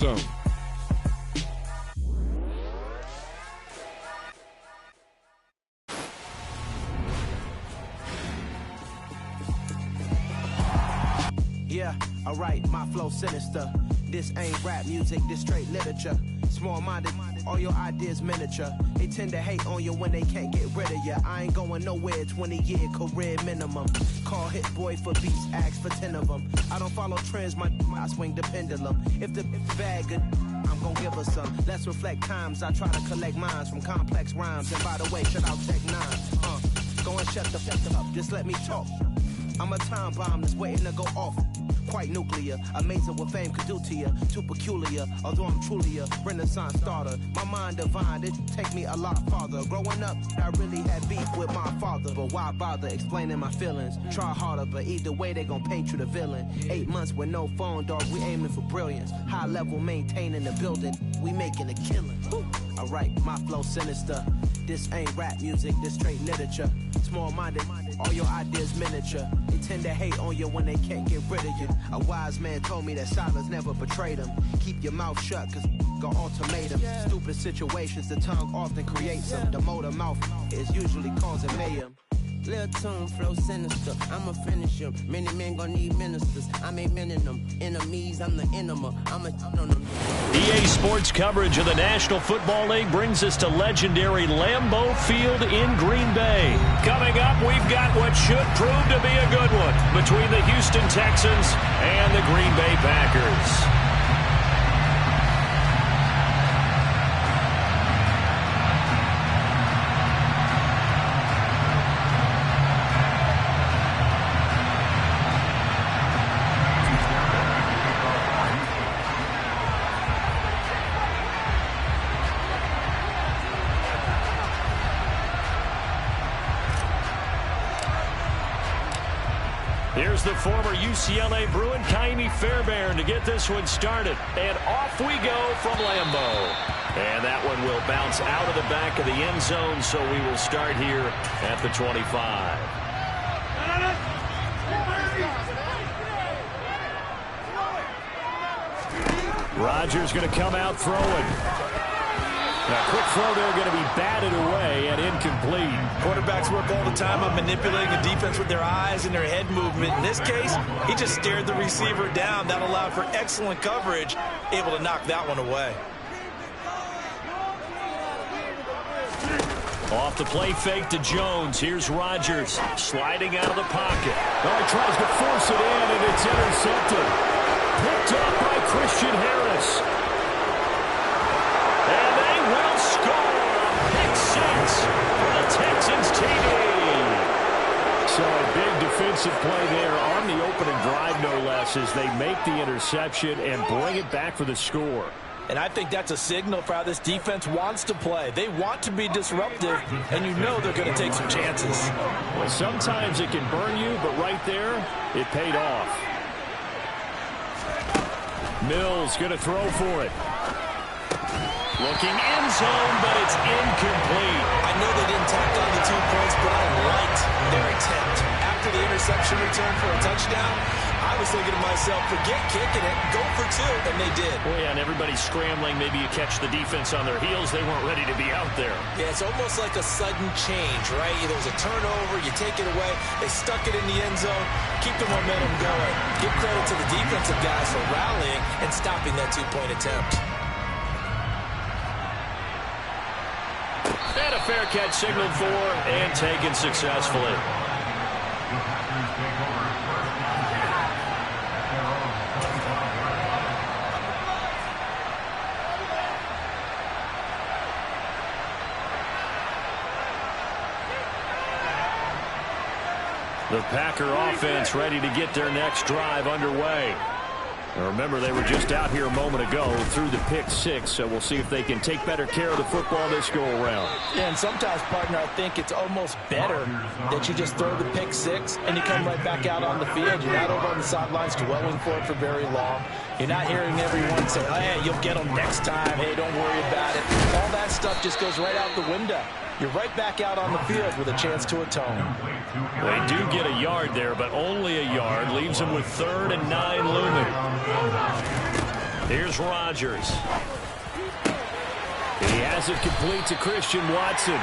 zone. Yeah, alright, my flow sinister. This ain't rap music, this straight literature. Small-minded, all your ideas miniature. They tend to hate on you when they can't get rid of you. I ain't going nowhere, 20-year career minimum. Call Hit Boy for beats, ask for 10 of them. I don't follow trends, I swing the pendulum. If the bag good, I'm gonna give her some. Let's reflect times, I try to collect minds from complex rhymes. And by the way, shout out Tech 9. Go and shut the up, just let me talk. I'm a time bomb that's waiting to go off. Quite nuclear, amazing what fame could do to you. Too peculiar, although I'm truly a renaissance starter. My mind divine, it take me a lot farther. Growing up, I really had beef with my father. But why bother explaining my feelings? Try harder, but either way they gon' paint you the villain. 8 months with no phone, dog, we aiming for brilliance. High level maintaining the building, we making a killing. Alright, my flow sinister. This ain't rap music, this straight literature. Small-minded, all your ideas miniature. They tend to hate on you when they can't get rid of you. A wise man told me that silence never betrayed him. Keep your mouth shut, cause got ultimatum. Stupid situations, the tongue often creates them. The motor mouth is usually causing mayhem. Lil' tune, flow sinister, I'ma finish him. Many men gon' need ministers, I'm a men in them. Enemies, I'm the enema, I'm a on them. EA Sports coverage of the National Football League brings us to legendary Lambeau Field in Green Bay. Coming up, we've got what should prove to be a good one between the Houston Texans and the Green Bay Packers. Here's the former UCLA Bruin, Kaimi Fairbairn, to get this one started. And off we go from Lambeau. And that one will bounce out of the back of the end zone, so we will start here at the 25. Rodgers going to come out throwing. A quick throw there going to be batted away and incomplete. Quarterbacks work all the time on manipulating the defense with their eyes and their head movement. In this case, he just stared the receiver down. That allowed for excellent coverage, able to knock that one away. Off the play fake to Jones. Here's Rodgers sliding out of the pocket. Oh, he tries to force it in, and it's intercepted. Picked up by Christian Harris. And they will score. Pick six for the Texans TD. So a big defensive play there on the opening drive, no less, as they make the interception and bring it back for the score. And I think that's a signal for how this defense wants to play. They want to be disruptive, and you know they're going to take some chances. Well, sometimes it can burn you, but right there, it paid off. Mills going to throw for it. Looking end zone, but it's incomplete. I know they didn't tack on the 2 points, but I liked their attempt. After the interception return for a touchdown, I was thinking to myself, forget kicking it, go for 2, and they did. Well, yeah, and everybody's scrambling. Maybe you catch the defense on their heels. They weren't ready to be out there. Yeah, it's almost like a sudden change, right? There was a turnover, you take it away, they stuck it in the end zone, keep the momentum going. Give credit to the defensive guys for rallying and stopping that 2-point attempt. And a fair catch signaled for and taken successfully. The Packer offense ready to get their next drive underway. Now remember, they were just out here a moment ago through the pick 6, so we'll see if they can take better care of the football this go-around. Yeah, and sometimes, partner, I think it's almost better that you just throw the pick 6 and you come right back out on the field. You're not over on the sidelines dwelling for it for very long. You're not hearing everyone say, oh, hey, you'll get them next time. Hey, don't worry about it. All that stuff just goes right out the window. You're right back out on the field with a chance to atone. They do get a yard there, but only a yard. Leaves them with 3rd and 9 looming. Here's Rodgers. He has it complete to Christian Watson.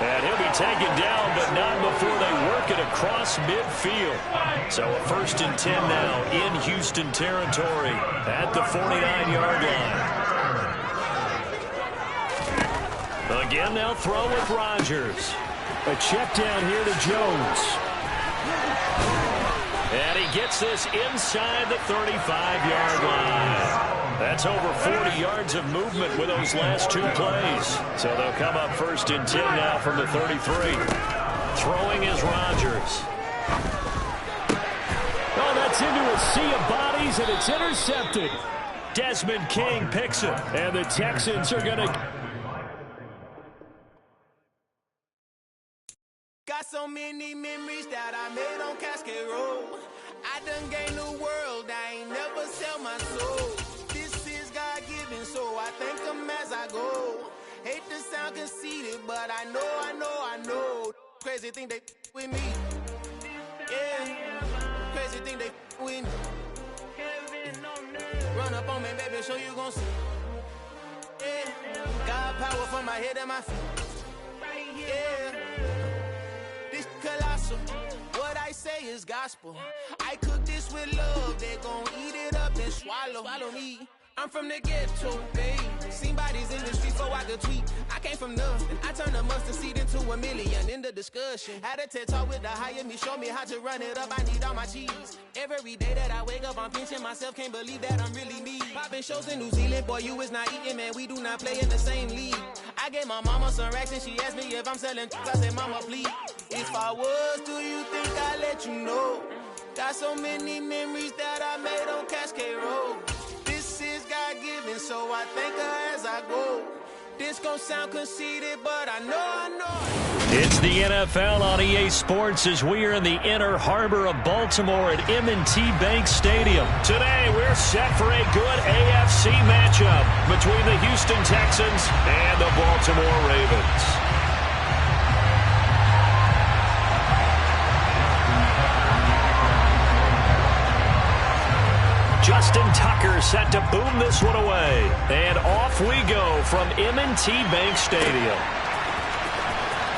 And he'll be taken down, but not before they work it across midfield. So a 1st and 10 now in Houston territory at the 49-yard line. Again, they'll throw with Rodgers. A check down here to Jones. And he gets this inside the 35-yard line. That's over 40 yards of movement with those last 2 plays. So they'll come up 1st and 10 now from the 33. Throwing is Rodgers. Oh, that's into a sea of bodies, and it's intercepted. Desmond King picks it, and the Texans are going to... Got so many memories that I made on Cascade Road. I done gained the world, I ain't never sell my soul. God-given, so I thank him as I go. Hate to sound conceited, but I know. Crazy thing they with me. Yeah, crazy thing they with me. Run up on me, baby, show you gon' see. Yeah, God power from my head and my feet. Yeah, this colossal. What I say is gospel. I cook this with love, they gon' eat it up and swallow me. I'm from the ghetto, babe. Seen bodies in the streets so I could tweet. I came from nothing. I turned a mustard seed into a million. In the discussion, had a TED talk with the higher me. Show me how to run it up. I need all my cheese. Every day that I wake up, I'm pinching myself. Can't believe that I'm really me. Popping shows in New Zealand, boy, you is not eating, man. We do not play in the same league. I gave my mama some racks and she asked me if I'm selling. I said, mama, please. If I was, do you think I'd let you know? Got so many memories that I made on Cascade Road. God-given, so I thank her as I go. This gon' sound conceited, but I know. It's the NFL on EA Sports as we are in the inner harbor of Baltimore at M&T Bank Stadium. Today, we're set for a good AFC matchup between the Houston Texans and the Baltimore Ravens. Justin Tucker set to boom this one away. And off we go from M&T Bank Stadium.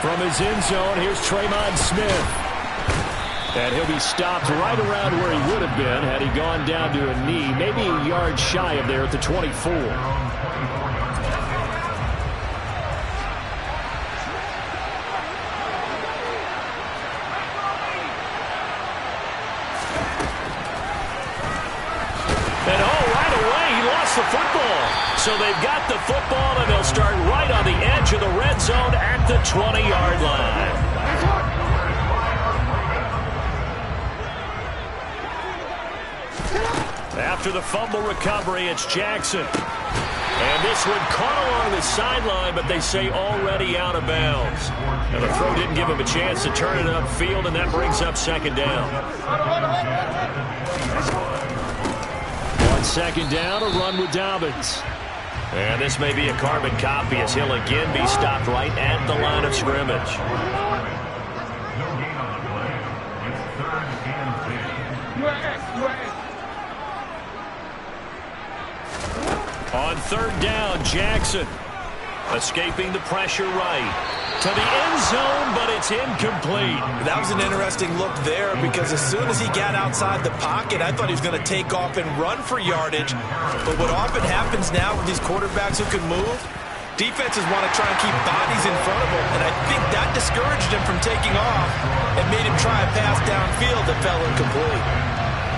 From his end zone, here's Traymon Smith. And he'll be stopped right around where he would have been had he gone down to a knee, maybe a yard shy of there at the 24. The football. So they've got the football, and they'll start right on the edge of the red zone at the 20-yard line. After the fumble recovery, it's Jackson. And this one caught along the sideline, but they say already out of bounds. Now the throw didn't give him a chance to turn it upfield, and that brings up 2nd down. On 2nd down, a run with Dobbins. And this may be a carbon copy as he'll again be stopped right at the line of scrimmage. On 3rd down, Jackson escaping the pressure right. To the end zone, but it's incomplete. That was an interesting look there because as soon as he got outside the pocket, I thought he was going to take off and run for yardage. But what often happens now with these quarterbacks who can move, defenses want to try and keep bodies in front of him. And I think that discouraged him from taking off and made him try a pass downfield that fell incomplete.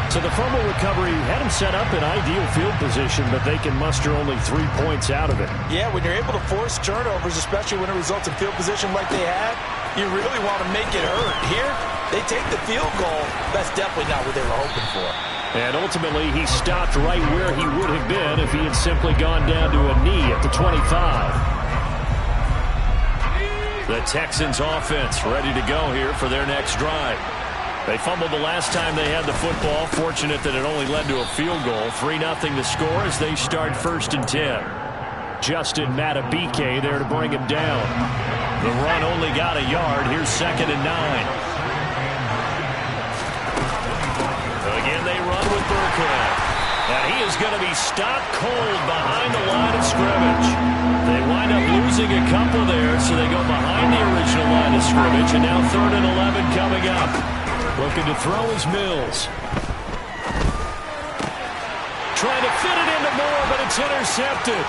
So the fumble recovery had him set up in ideal field position, but they can muster only 3 points out of it. Yeah, when you're able to force turnovers, especially when it results in field position like they had, you really want to make it hurt. Here, they take the field goal. That's definitely not what they were hoping for. And ultimately, he stopped right where he would have been if he had simply gone down to a knee at the 25. The Texans offense ready to go here for their next drive. They fumbled the last time they had the football. Fortunate that it only led to a field goal. 3-0 to score as they start 1st and 10. Justin Matabike there to bring him down. The run only got a yard. Here's 2nd and 9. Again, they run with Burkhead. And he is going to be stopped cold behind the line of scrimmage. They wind up losing a couple there, so they go behind the original line of scrimmage, and now 3rd and 11 coming up. Looking to throw is Mills. Trying to fit it into Moore, but it's intercepted.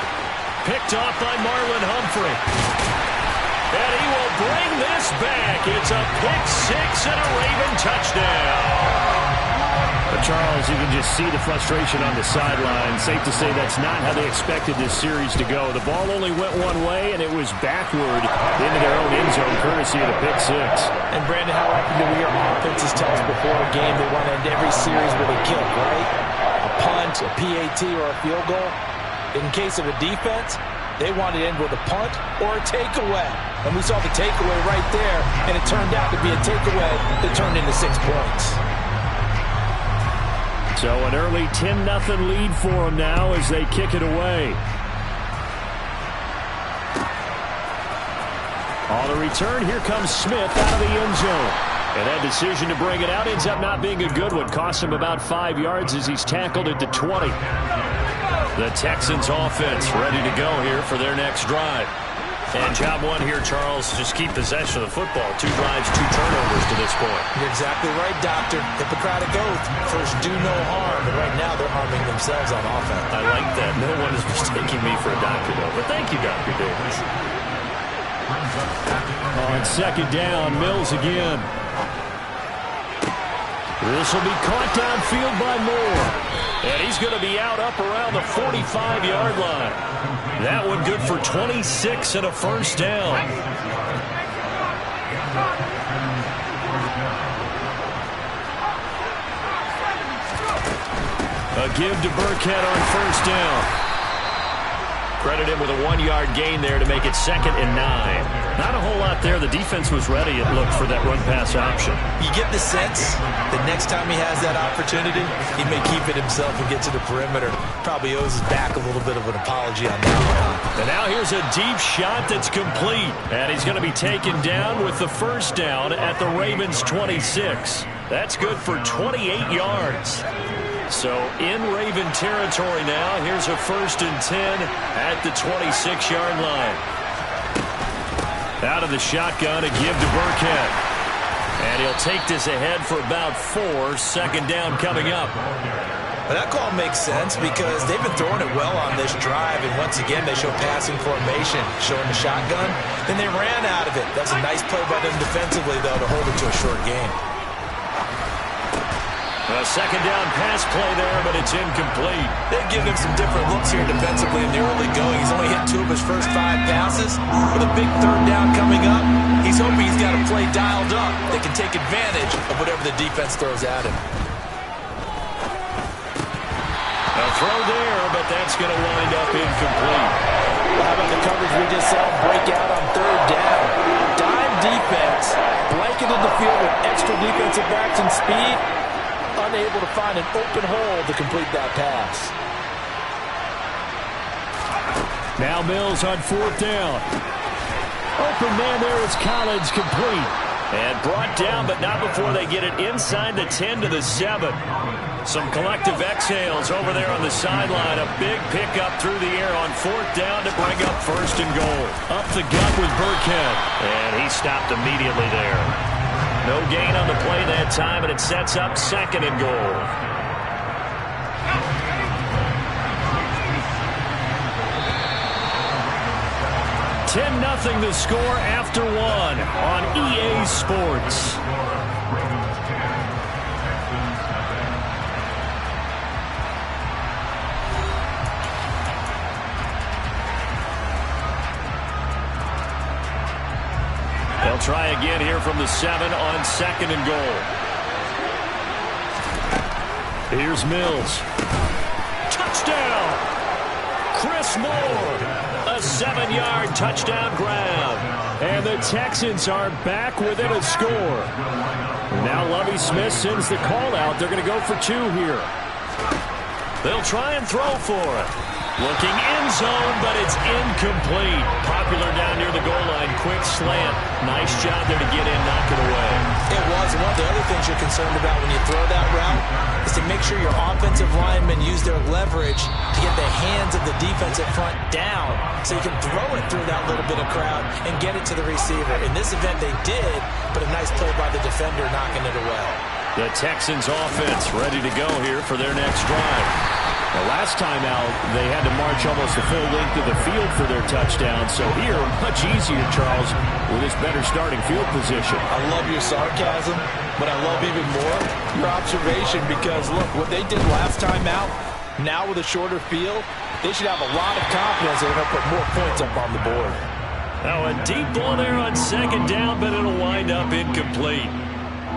Picked off by Marlon Humphrey. And he will bring this back. It's a pick six and a Raven touchdown. But Charles, you can just see the frustration on the sideline. Safe to say that's not how they expected this series to go. The ball only went one way, and it was backward into their own end zone, courtesy of the pick six. And, Brandon, how often do we hear offenses tell us before a game they want to end every series with a kick, right? A punt, a PAT, or a field goal. In case of a defense, they want to end with a punt or a takeaway. And we saw the takeaway right there, and it turned out to be a takeaway that turned into 6 points. So an early 10-0 lead for them now as they kick it away. On the return, here comes Smith out of the end zone. And that decision to bring it out ends up not being a good one. Cost him about 5 yards as he's tackled at the 20. The Texans offense ready to go here for their next drive. And job one here, Charles, just keep possession of the football. 2 drives, 2 turnovers to this point. You're exactly right, Doctor. Hippocratic oath. First, do no harm. But right now, they're harming themselves on offense. I like that. No one is mistaking me for a doctor, though. But thank you, Dr. Davis. On 2nd down, Mills again. This will be caught downfield by Moore. And he's going to be out up around the 45-yard line. That one good for 26 and a first down. A give to Burkhead on 1st down. Credit him with a 1-yard gain there to make it 2nd and 9. Not a whole lot there. The defense was ready, it looked, for that run-pass option. You get the sense that next time he has that opportunity, he may keep it himself and get to the perimeter. Probably owes his back a little bit of an apology on that one. And now here's a deep shot that's complete. And he's going to be taken down with the first down at the Ravens' 26. That's good for 28 yards. So in Raven territory now, here's a 1st and 10 at the 26-yard line. Out of the shotgun, a give to Burkhead. And he'll take this ahead for about 4. 2nd down coming up. But that call makes sense because they've been throwing it well on this drive, and once again they show passing formation, showing the shotgun. Then they ran out of it. That's a nice play by them defensively, though, to hold it to a short game. A 2nd down pass play there, but it's incomplete. They've given him some different looks here defensively in the early going. He's only hit 2 of his first 5 passes. With a big 3rd down coming up, he's hoping he's got a play dialed up that can take advantage of whatever the defense throws at him. A throw there, but that's going to wind up incomplete. Well, how about the coverage we just saw break out on 3rd down? Dime defense, blanketed the field with extra defensive backs and speed. Unable to find an open hole to complete that pass. Now Mills on 4th down. Open man there is Collins, complete. And brought down, but not before they get it inside the 10 to the 7. Some collective exhales over there on the sideline. A big pickup through the air on 4th down to bring up 1st and goal. Up the gut with Burkhead. And he stopped immediately there. No gain on the play that time, and it sets up 2nd and goal. $10-0 the score after 1 on EA Sports. They'll try again here from the 7 on 2nd and goal. Here's Mills. Touchdown! Chris Moore. A 7-yard touchdown grab. And the Texans are back within a score. Now Lovie Smith sends the call out. They're going to go for 2 here. They'll try and throw for it. Looking end zone, but it's incomplete. Popular down near the goal line. Quick slant. Nice job there to get in, knock it away. It was. One of the other things you're concerned about when you throw that route is to make sure your offensive linemen use their leverage to get the hands of the defensive front down so you can throw it through that little bit of crowd and get it to the receiver. In this event, they did, but a nice play by the defender knocking it away. The Texans offense ready to go here for their next drive. The last time out, they had to march almost the full length of the field for their touchdown. So here, much easier, Charles, with this better starting field position. I love your sarcasm, but I love even more your observation because, look, what they did last time out, now with a shorter field, they should have a lot of confidence they're going to put more points up on the board. Now a deep ball there on second down, but it'll wind up incomplete.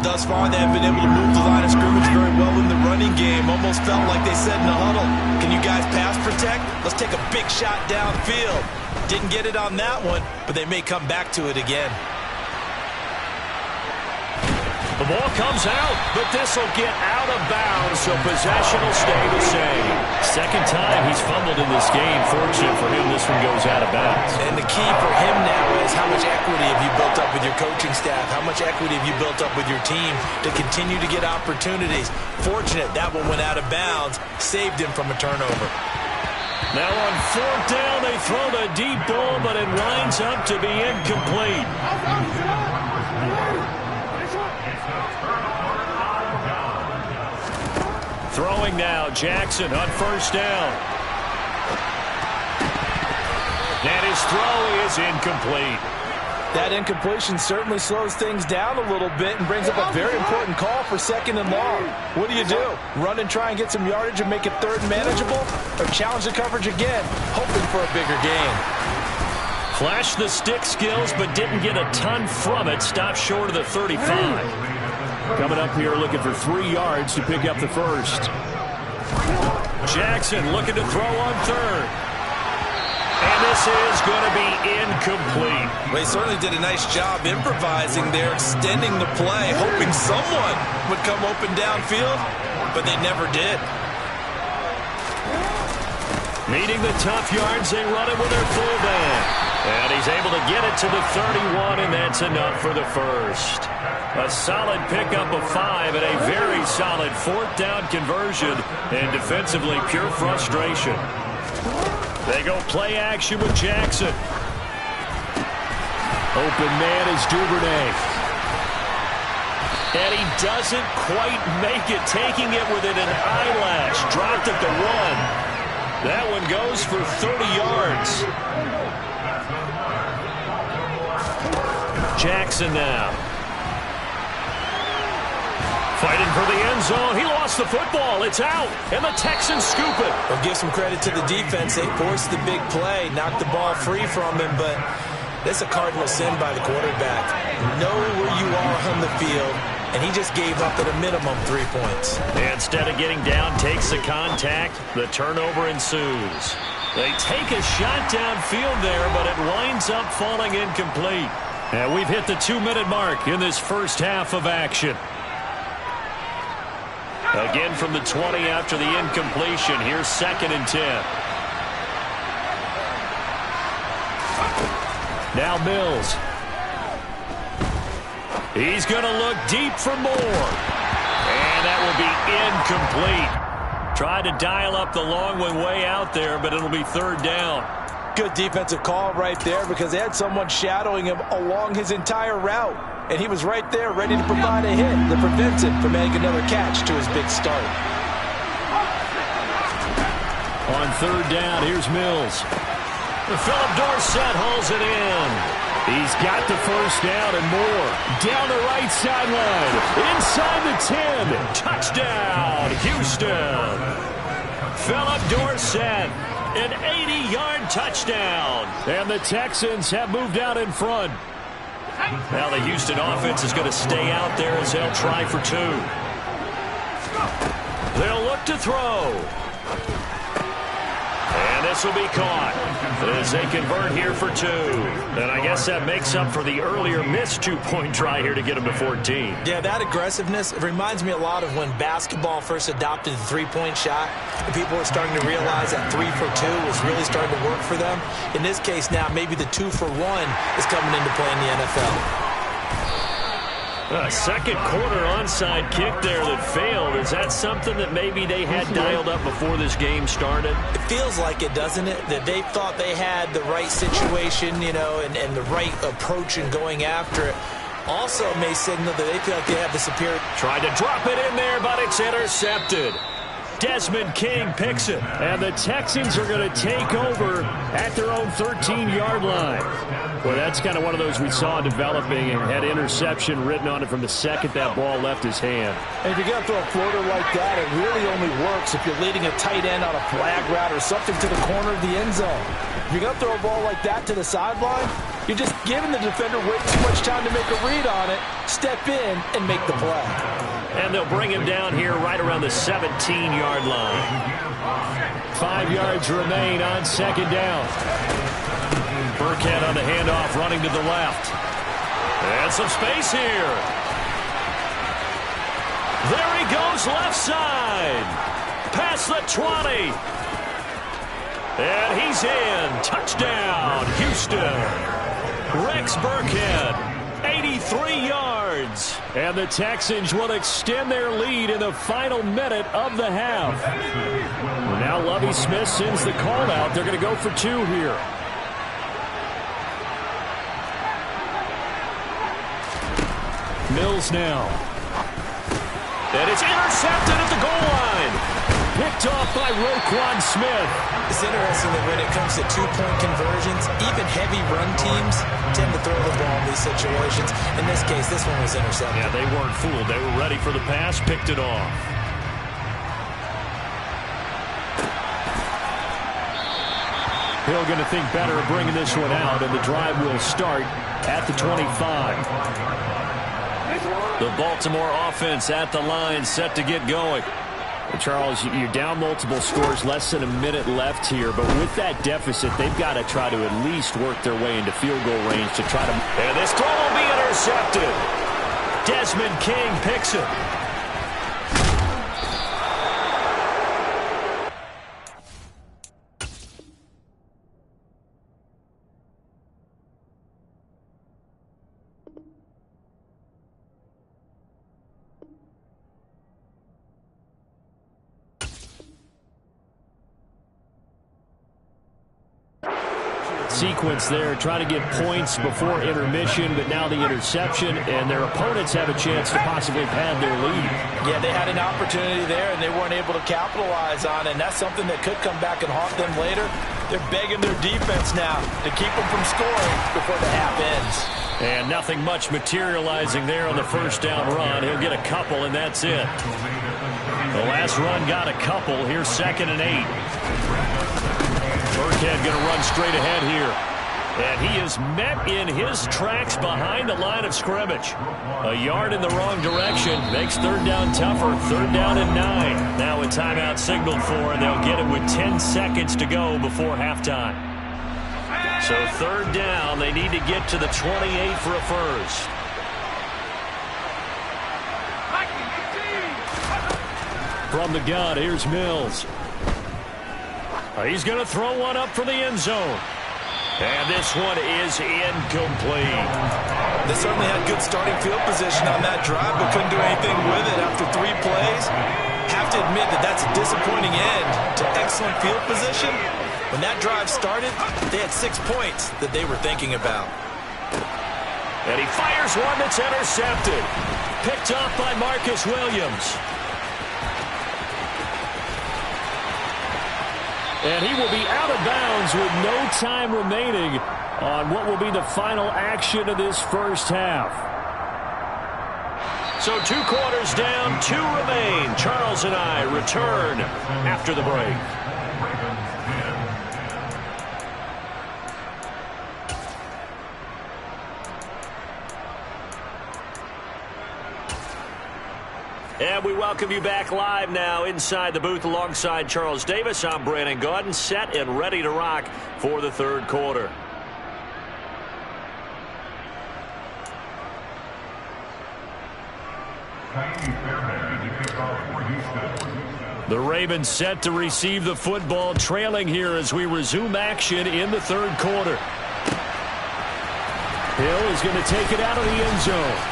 Thus far, they have been able to move the line of scrimmage very well in the running game. Almost felt like they said in the huddle, can you guys pass protect? Let's take a big shot downfield. Didn't get it on that one, but they may come back to it again. The ball comes out, but this will get out of bounds, so possession will stay the same. Second time he's fumbled in this game. Fortunate for him, this one goes out of bounds. And the key for him now is how much equity have you built up with your coaching staff? How much equity have you built up with your team to continue to get opportunities? Fortunate that one went out of bounds, saved him from a turnover. Now on fourth down, they throw the deep ball, but it winds up to be incomplete. Throwing now, Jackson on first down. And his throw is incomplete. That incompletion certainly slows things down a little bit and brings up a very important call for second and long. What do? Run and try and get some yardage and make it third and manageable? Or challenge the coverage again, hoping for a bigger gain? Flashed the stick skills, but didn't get a ton from it. Stopped short of the 35. Coming up here looking for 3 yards to pick up the first. Jackson looking to throw on third. And this is going to be incomplete. Well, he certainly did a nice job improvising there, extending the play, hoping someone would come open downfield, but they never did. Needing the tough yards, they run it with their fullback. And he's able to get it to the 31, and that's enough for the first. A solid pickup of 5 and a very solid fourth down conversion, and defensively pure frustration. They go play action with Jackson. Open man is Duvernay. And he doesn't quite make it, taking it within an eyelash. Dropped at the 1. That one goes for 30 yards. Jackson now. Fighting for the end zone. He lost the football. It's out. And the Texans scoop it. Well, give some credit to the defense. They forced the big play, knocked the ball free from him, but this is a cardinal sin by the quarterback. Know where you are on the field, and he just gave up at a minimum 3 points. Instead of getting down, takes the contact. The turnover ensues. They take a shot downfield there, but it winds up falling incomplete. And we've hit the 2-minute mark in this first half of action. Again from the 20 after the incompletion. Here's 2nd and 10. Now Mills. He's going to look deep for more. And that will be incomplete. Tried to dial up the long one way out there, but it'll be 3rd down. Good defensive call right there because they had someone shadowing him along his entire route. And he was right there ready to provide a hit that prevents him from making another catch to his big start. On 3rd down, here's Mills. Philip Dorsett hauls it in. He's got the first down and more. Down the right sideline. Inside the 10. Touchdown, Houston. Philip Dorsett, an 80-yard touchdown. And the Texans have moved out in front. Now the Houston offense is going to stay out there as they'll try for 2. They'll look to throw. And this will be caught as they convert here for 2. And I guess that makes up for the earlier missed 2-point try here to get them to 14. Yeah, that aggressiveness reminds me a lot of when basketball first adopted the three-point shot. And people were starting to realize that 3 for 2 was really starting to work for them. In this case now, maybe the 2 for 1 is coming into play in the NFL. A second quarter onside kick there that failed. Is that something that maybe they had dialed up before this game started? It feels like it, doesn't it? That they thought they had the right situation, you know, and the right approach in going after it. Also may signal that they feel like they have the superior. Tried to drop it in there, but it's intercepted. Desmond King picks it. And the Texans are going to take over at their own 13-yard line. Well, that's kind of one of those we saw developing and had interception written on it from the second that ball left his hand. And if you're going to throw a floater like that, it really only works if you're leading a tight end on a flag route or something to the corner of the end zone. If you're going to throw a ball like that to the sideline, you're just giving the defender way too much time to make a read on it, step in, and make the play. And they'll bring him down here right around the 17-yard line. 5 yards remain on second down. Burkhead on the handoff, running to the left. And some space here. There he goes, left side. Past the 20. And he's in. Touchdown, Houston. Rex Burkhead. 83 yards. And the Texans will extend their lead in the final minute of the half. Well, now Lovie Smith sends the call out. They're going to go for 2 here. Mills now. And it's intercepted at the goal line. Picked off by Roquan Smith. It's interesting that when it comes to two-point conversions, even heavy run teams tend to throw the ball in these situations. In this case, this one was intercepted. Yeah, they weren't fooled. They were ready for the pass, picked it off. Hill going to think better of bringing this one out, and the drive will start at the 25. The Baltimore offense at the line, set to get going. Charles, you're down multiple scores, less than a minute left here, but with that deficit, they've got to try to at least work their way into field goal range to try to... And this throw will be intercepted. Desmond King picks it. Sequence there, trying to get points before intermission, but now the interception, and their opponents have a chance to possibly pad their lead. Yeah, they had an opportunity there, and they weren't able to capitalize on it, and that's something that could come back and haunt them later. They're begging their defense now to keep them from scoring before the half ends. And nothing much materializing there on the first down run. He'll get a couple, and that's it. The last run got a couple. Here's 2nd and 8. Burkhead going to run straight ahead here. And he is met in his tracks behind the line of scrimmage. A yard in the wrong direction makes 3rd down tougher. 3rd down and 9. Now a timeout signaled for, and they'll get it with 10 seconds to go before halftime. So 3rd down, they need to get to the 28 for a first. From the gun, here's Mills. He's going to throw one up for the end zone. And this one is incomplete. They certainly had good starting field position on that drive, but couldn't do anything with it after 3 plays. Have to admit that that's a disappointing end to excellent field position. When that drive started, they had 6 points that they were thinking about. And he fires one that's intercepted. Picked off by Marcus Williams. And he will be out of bounds with no time remaining on what will be the final action of this first half. So 2 quarters down, 2 remain. Charles and I return after the break. And we welcome you back live now inside the booth alongside Charles Davis. I'm Brandon Gaudin, set and ready to rock for the third quarter. The Ravens set to receive the football, trailing here as we resume action in the third quarter. Hill is going to take it out of the end zone.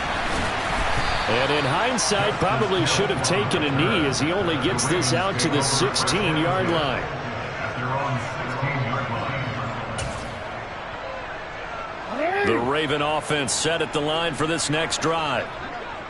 And in hindsight, probably should have taken a knee as he only gets this out to the 16-yard line. The Raven offense set at the line for this next drive.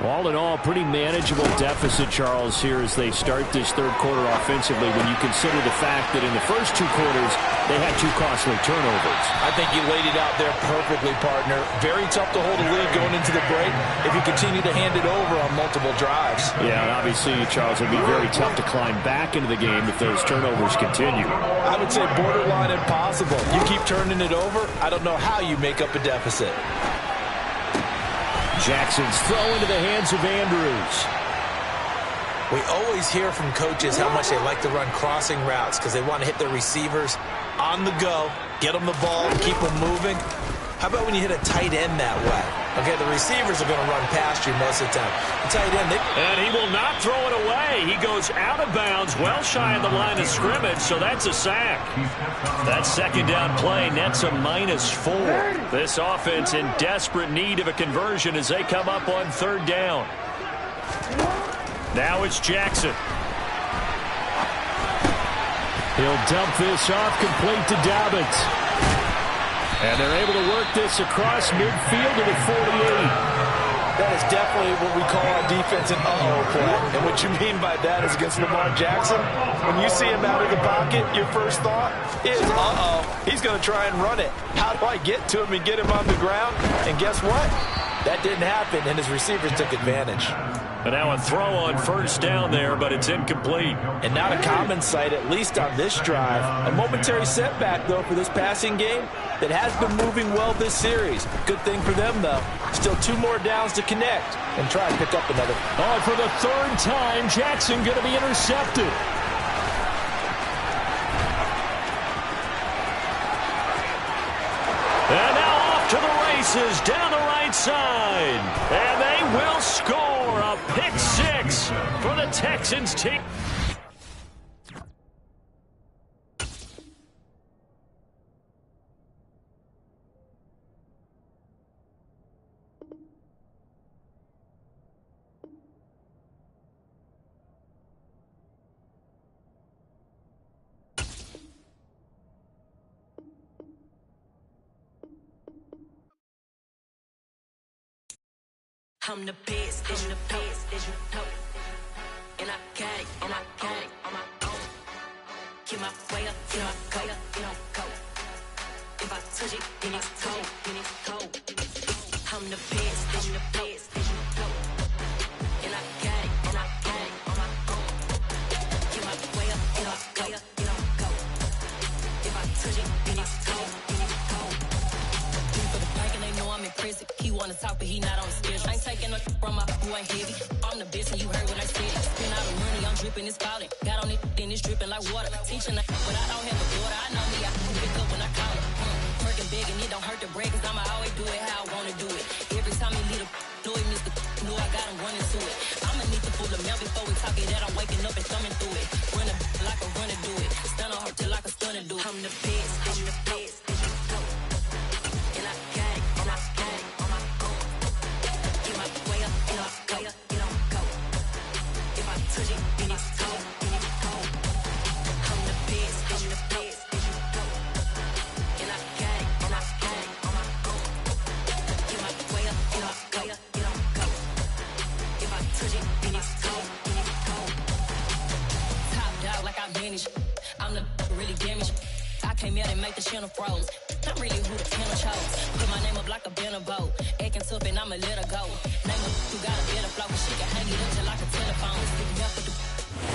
All in all, pretty manageable deficit, Charles, here as they start this third quarter offensively when you consider the fact that in the first two quarters, they had two costly turnovers. I think you laid it out there perfectly, partner. Very tough to hold a lead going into the break if you continue to hand it over on multiple drives. Yeah, and obviously, Charles, it would be very tough to climb back into the game if those turnovers continue. I would say borderline impossible. You keep turning it over, I don't know how you make up a deficit. Jackson's throw into the hands of Andrews. We always hear from coaches how much they like to run crossing routes because they want to hit their receivers on the go, get them the ball, keep them moving. How about when you hit a tight end that way? Okay, the receivers are going to run past you most of the time. The tight end, and he will not throw it away. He goes out of bounds, well shy of the line of scrimmage, so that's a sack. That second down play nets a -4. This offense in desperate need of a conversion as they come up on third down. Now it's Jackson. He'll dump this off complete to Dobbins. And they're able to work this across midfield to the 48. That is definitely what we call our defense an uh-oh play. And what you mean by that is against Lamar Jackson, when you see him out of the pocket, your first thought is, uh-oh, he's going to try and run it. How do I get to him and get him on the ground? And guess what? That didn't happen, and his receivers took advantage. And now a throw on first down there, but it's incomplete. And not a common sight, at least on this drive. A momentary setback, though, for this passing game that has been moving well this series. Good thing for them, though. Still 2 more downs to connect and try and pick up another. Oh, for the third time, Jackson going to be intercepted. And now off to the races down the right side. And they will score a pick 6 for the Texans team. I'm the best, and the best, as you know. And I got it, on my own. Get my way up, you know, go. If I touch it, then it's cold, I'm the best, and the best, as you know. And I got it, on my own. Get my way up, you know, go. If I touch it, then it's cold, For the bank and they know I'm impressive. He wanna talk, but he not on the schedule. I ain't taking no from my who ain't heavy. I'm the best, and you heard what I said. Spend all the money, I'm dripping, it's falling. Got on it, then it's dripping like water. Teaching, but I don't have a daughter. I know me, I can pick up when I call it. Working big, and it don't hurt to break, cause I'ma always do it how I wanna do it. Every time he lead a know it, Mr. Know I got him running to it. I'ma need to pull the mail before we talk it that I'm waking up and thumbing through it. Running like a runner do it. Stun on her till like a stunner do it. I'm the best, and the best, and you know. And I got it, and I got it. Touch it, then it's cold, I'm the best, and the best, as you know. And I got it, on my own. Get my way up, you know, go. If I touch it, then it's cold, Top dog like I manage. I'm the really damaged. I came out and make the channel froze. I'm really who the channel chose. Put my name up like a banner boat. Acting tough and I'ma let her go. Name her who got a better flow, cause she can hang it up till like a telephone.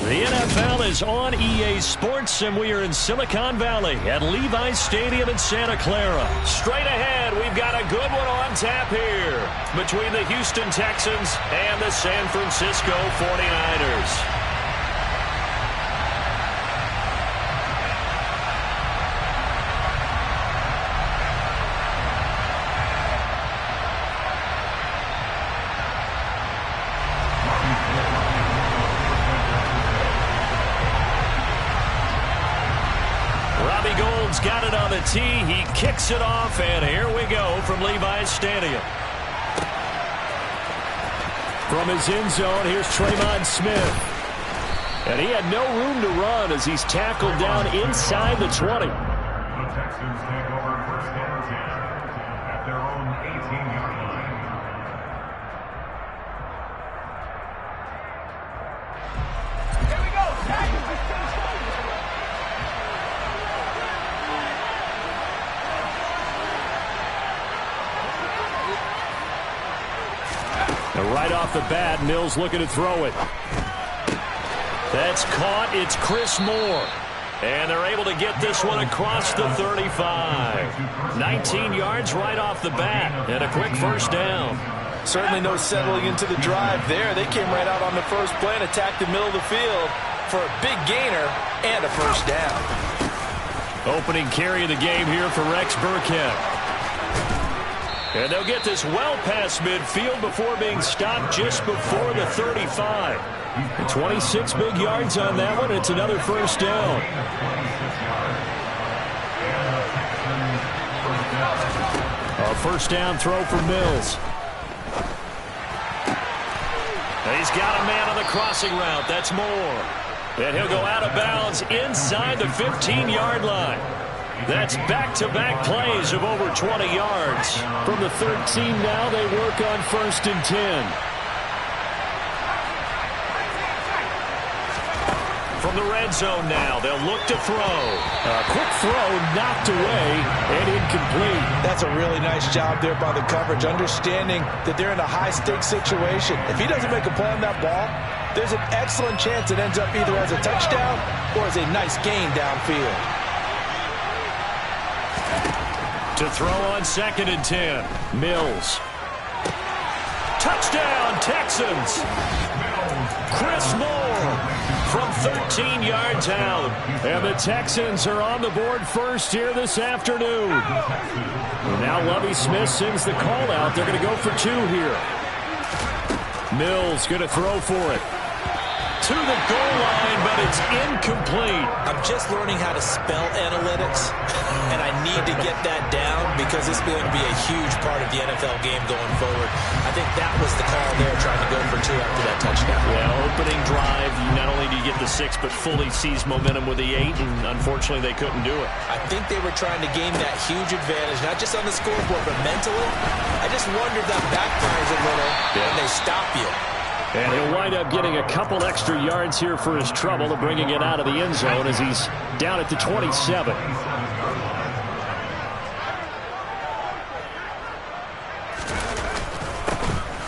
The NFL is on EA Sports, and we are in Silicon Valley at Levi's Stadium in Santa Clara. Straight ahead, we've got a good one on tap here between the Houston Texans and the San Francisco 49ers. Got it on the tee. He kicks it off, and here we go from Levi's Stadium. From his end zone, here's Tremon Smith. And he had no room to run as he's tackled down inside the 20. The Texans take over first and 10 at their own 18-yard line. Here we go. And right off the bat, Mills looking to throw it. That's caught. It's Chris Moore. And they're able to get this one across the 35. 19 yards right off the bat. And a quick first down. Certainly no settling into the drive there. They came right out on the first play and attacked the middle of the field for a big gainer and a first down. Opening carry of the game here for Rex Burkhead. And they'll get this well past midfield before being stopped just before the 35. 26 big yards on that one. It's another first down. A first down throw for Mills. He's got a man on the crossing route. That's Moore. And he'll go out of bounds inside the 15-yard line. That's back-to-back plays of over 20 yards. From the 13 now, they work on first and 10. From the red zone now, they'll look to throw. A quick throw knocked away and incomplete. That's a really nice job there by the coverage, understanding that they're in a high-stakes situation. If he doesn't make a play on that ball, there's an excellent chance it ends up either as a touchdown or as a nice gain downfield. To throw on second and 10. Mills. Touchdown, Texans. Chris Moore from 13 yards out. And the Texans are on the board first here this afternoon. Now Lovie Smith sends the call out. They're going to go for two here. Mills going to throw for it. To the goal line, but it's incomplete. I'm just learning how to spell analytics, and I need to get that down because it's going to be a huge part of the NFL game going forward. I think that was the call there, trying to go for two after that touchdown. Yeah, opening drive, not only do you get the 6, but fully seize momentum with the 8, and unfortunately they couldn't do it. I think they were trying to gain that huge advantage, not just on the scoreboard, but mentally. I just wondered that backfires a little when they stop you. And he'll wind up getting a couple extra yards here for his trouble of bringing it out of the end zone as he's down at the 27.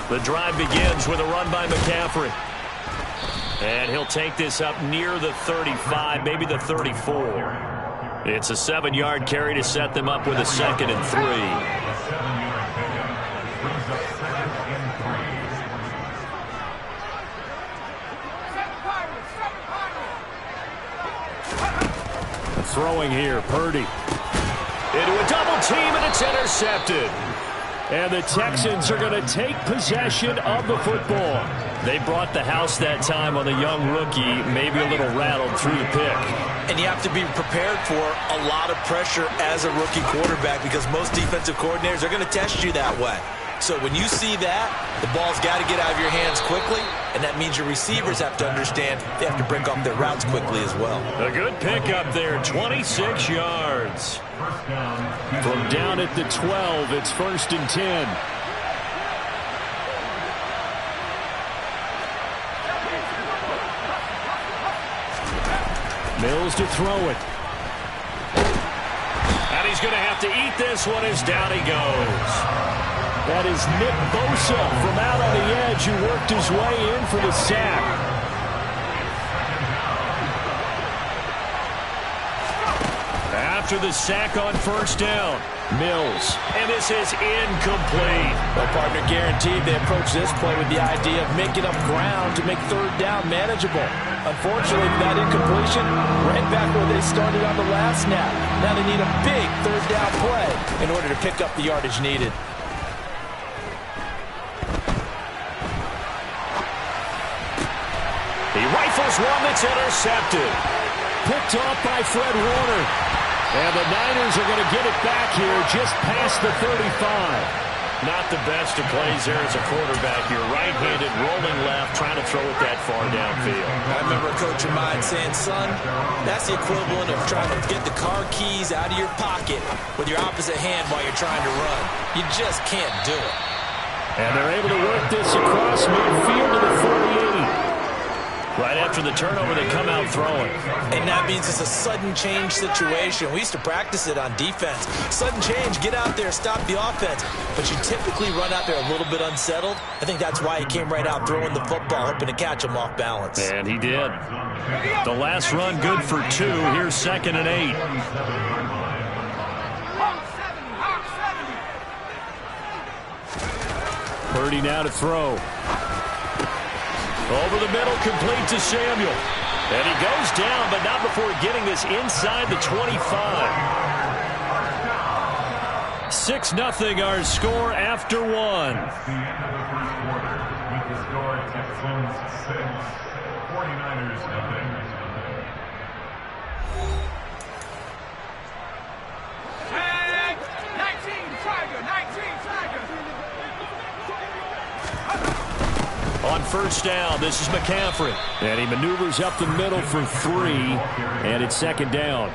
The drive begins with a run by McCaffrey. And he'll take this up near the 35, maybe the 34. It's a 7-yard carry to set them up with a 2nd and 3. Throwing here, Purdy. Into a double team, and it's intercepted. And the Texans are going to take possession of the football. They brought the house that time on the young rookie, maybe a little rattled through the pick. And you have to be prepared for a lot of pressure as a rookie quarterback because most defensive coordinators are going to test you that way. So when you see that, the ball's got to get out of your hands quickly, and that means your receivers have to understand they have to break off their routes quickly as well. A good pickup there, 26 yards. From down at the 12, it's first and 10. Mills to throw it. And he's going to have to eat this one as down he goes. That is Nick Bosa from out on the edge who worked his way in for the sack. after the sack on first down. Mills. And this is incomplete. Well, partner, guaranteed they approach this play with the idea of making up ground to make third down manageable. Unfortunately, that incompletion right back where they started on the last snap. Now they need a big third down play in order to pick up the yardage needed. He rifles one that's intercepted. Picked off by Fred Warner. And the Niners are going to get it back here just past the 35. Not the best of plays there as a quarterback. You're right-handed, rolling left, trying to throw it that far downfield. I remember a coach of mine saying, son, that's the equivalent of trying to get the car keys out of your pocket with your opposite hand while you're trying to run. You just can't do it. And they're able to work this across midfield to the 48. Right after the turnover, they come out throwing. And that means it's a sudden change situation. We used to practice it on defense. Sudden change, get out there, stop the offense. But you typically run out there a little bit unsettled. I think that's why he came right out throwing the football, hoping to catch him off balance. And he did. The last run good for 2. Here's 2nd and 8. Purdy now to throw. Over the middle, complete to Samuel. And he goes down, but not before getting this inside the 25. 6-0 our score after 1. The end of the first quarter with the score Texans 6, 49ers nothing. Hey, 19, Tiger, 19, Tiger. On first down, this is McCaffrey. And he maneuvers up the middle for 3, and it's 2nd down.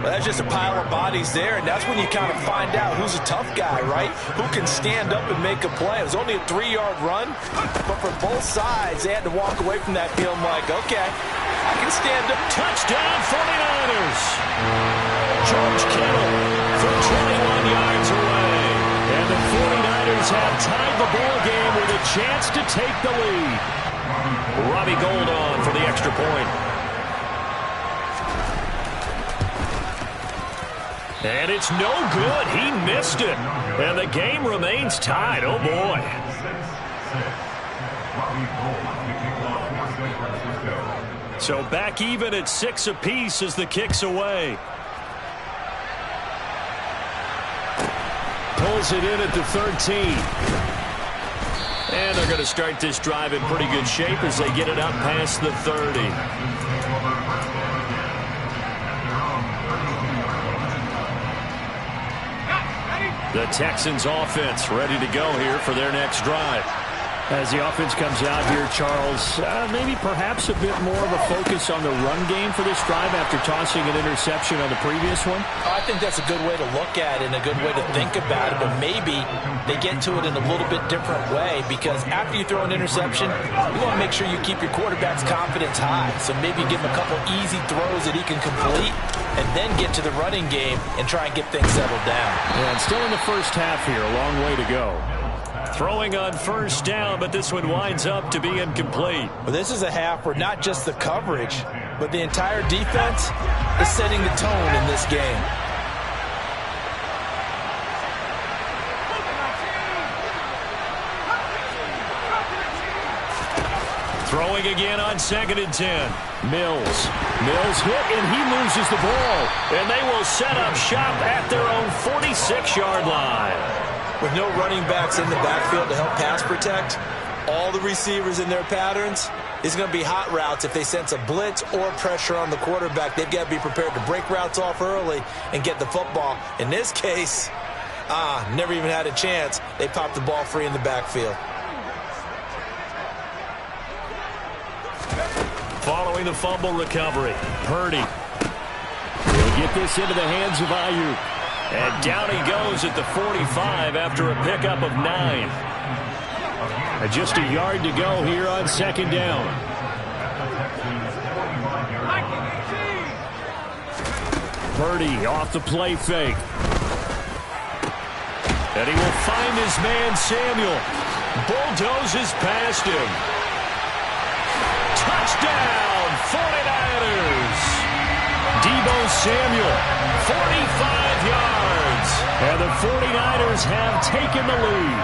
Well, that's just a pile of bodies there, and that's when you kind of find out who's a tough guy, right? Who can stand up and make a play. It was only a 3-yard run, but for both sides, they had to walk away from that feeling like, okay, I can stand up. Touchdown, 49ers. George Kittle from 21 yards away. And the 49ers have tied the ball game with a chance to take the lead. Robbie Gould on for the extra point. And it's no good. He missed it. And the game remains tied. Oh, boy. So back even at 6 apiece as the kick's away. Pulls it in at the 13. And they're going to start this drive in pretty good shape as they get it up past the 30. The Texans offense ready to go here for their next drive. As the offense comes out here, Charles, maybe perhaps a bit more of a focus on the run game for this drive after tossing an interception on the previous one? I think that's a good way to look at it and a good way to think about it, but maybe they get to it in a little bit different way because after you throw an interception, you want to make sure you keep your quarterback's confidence high. So maybe give him a couple easy throws that he can complete and then get to the running game and try and get things settled down. Yeah, and still in the first half here, a long way to go. Throwing on first down, but this one winds up to be incomplete. Well, this is a half where not just the coverage, but the entire defense is setting the tone in this game. Throwing again on 2nd and 10. Mills hit, and he loses the ball. And they will set up shop at their own 46-yard line. With no running backs in the backfield to help pass protect, all the receivers in their patterns, it's going to be hot routes if they sense a blitz or pressure on the quarterback. They've got to be prepared to break routes off early and get the football. In this case, never even had a chance. They popped the ball free in the backfield. Following the fumble recovery, Purdy. He'll get this into the hands of Ayuk. And down he goes at the 45 after a pickup of 9. And just a yard to go here on 2nd down. Purdy off the play fake. And he will find his man Samuel. Bulldozes past him. Touchdown, 49ers! Deebo Samuel, 45 yards. And the 49ers have taken the lead.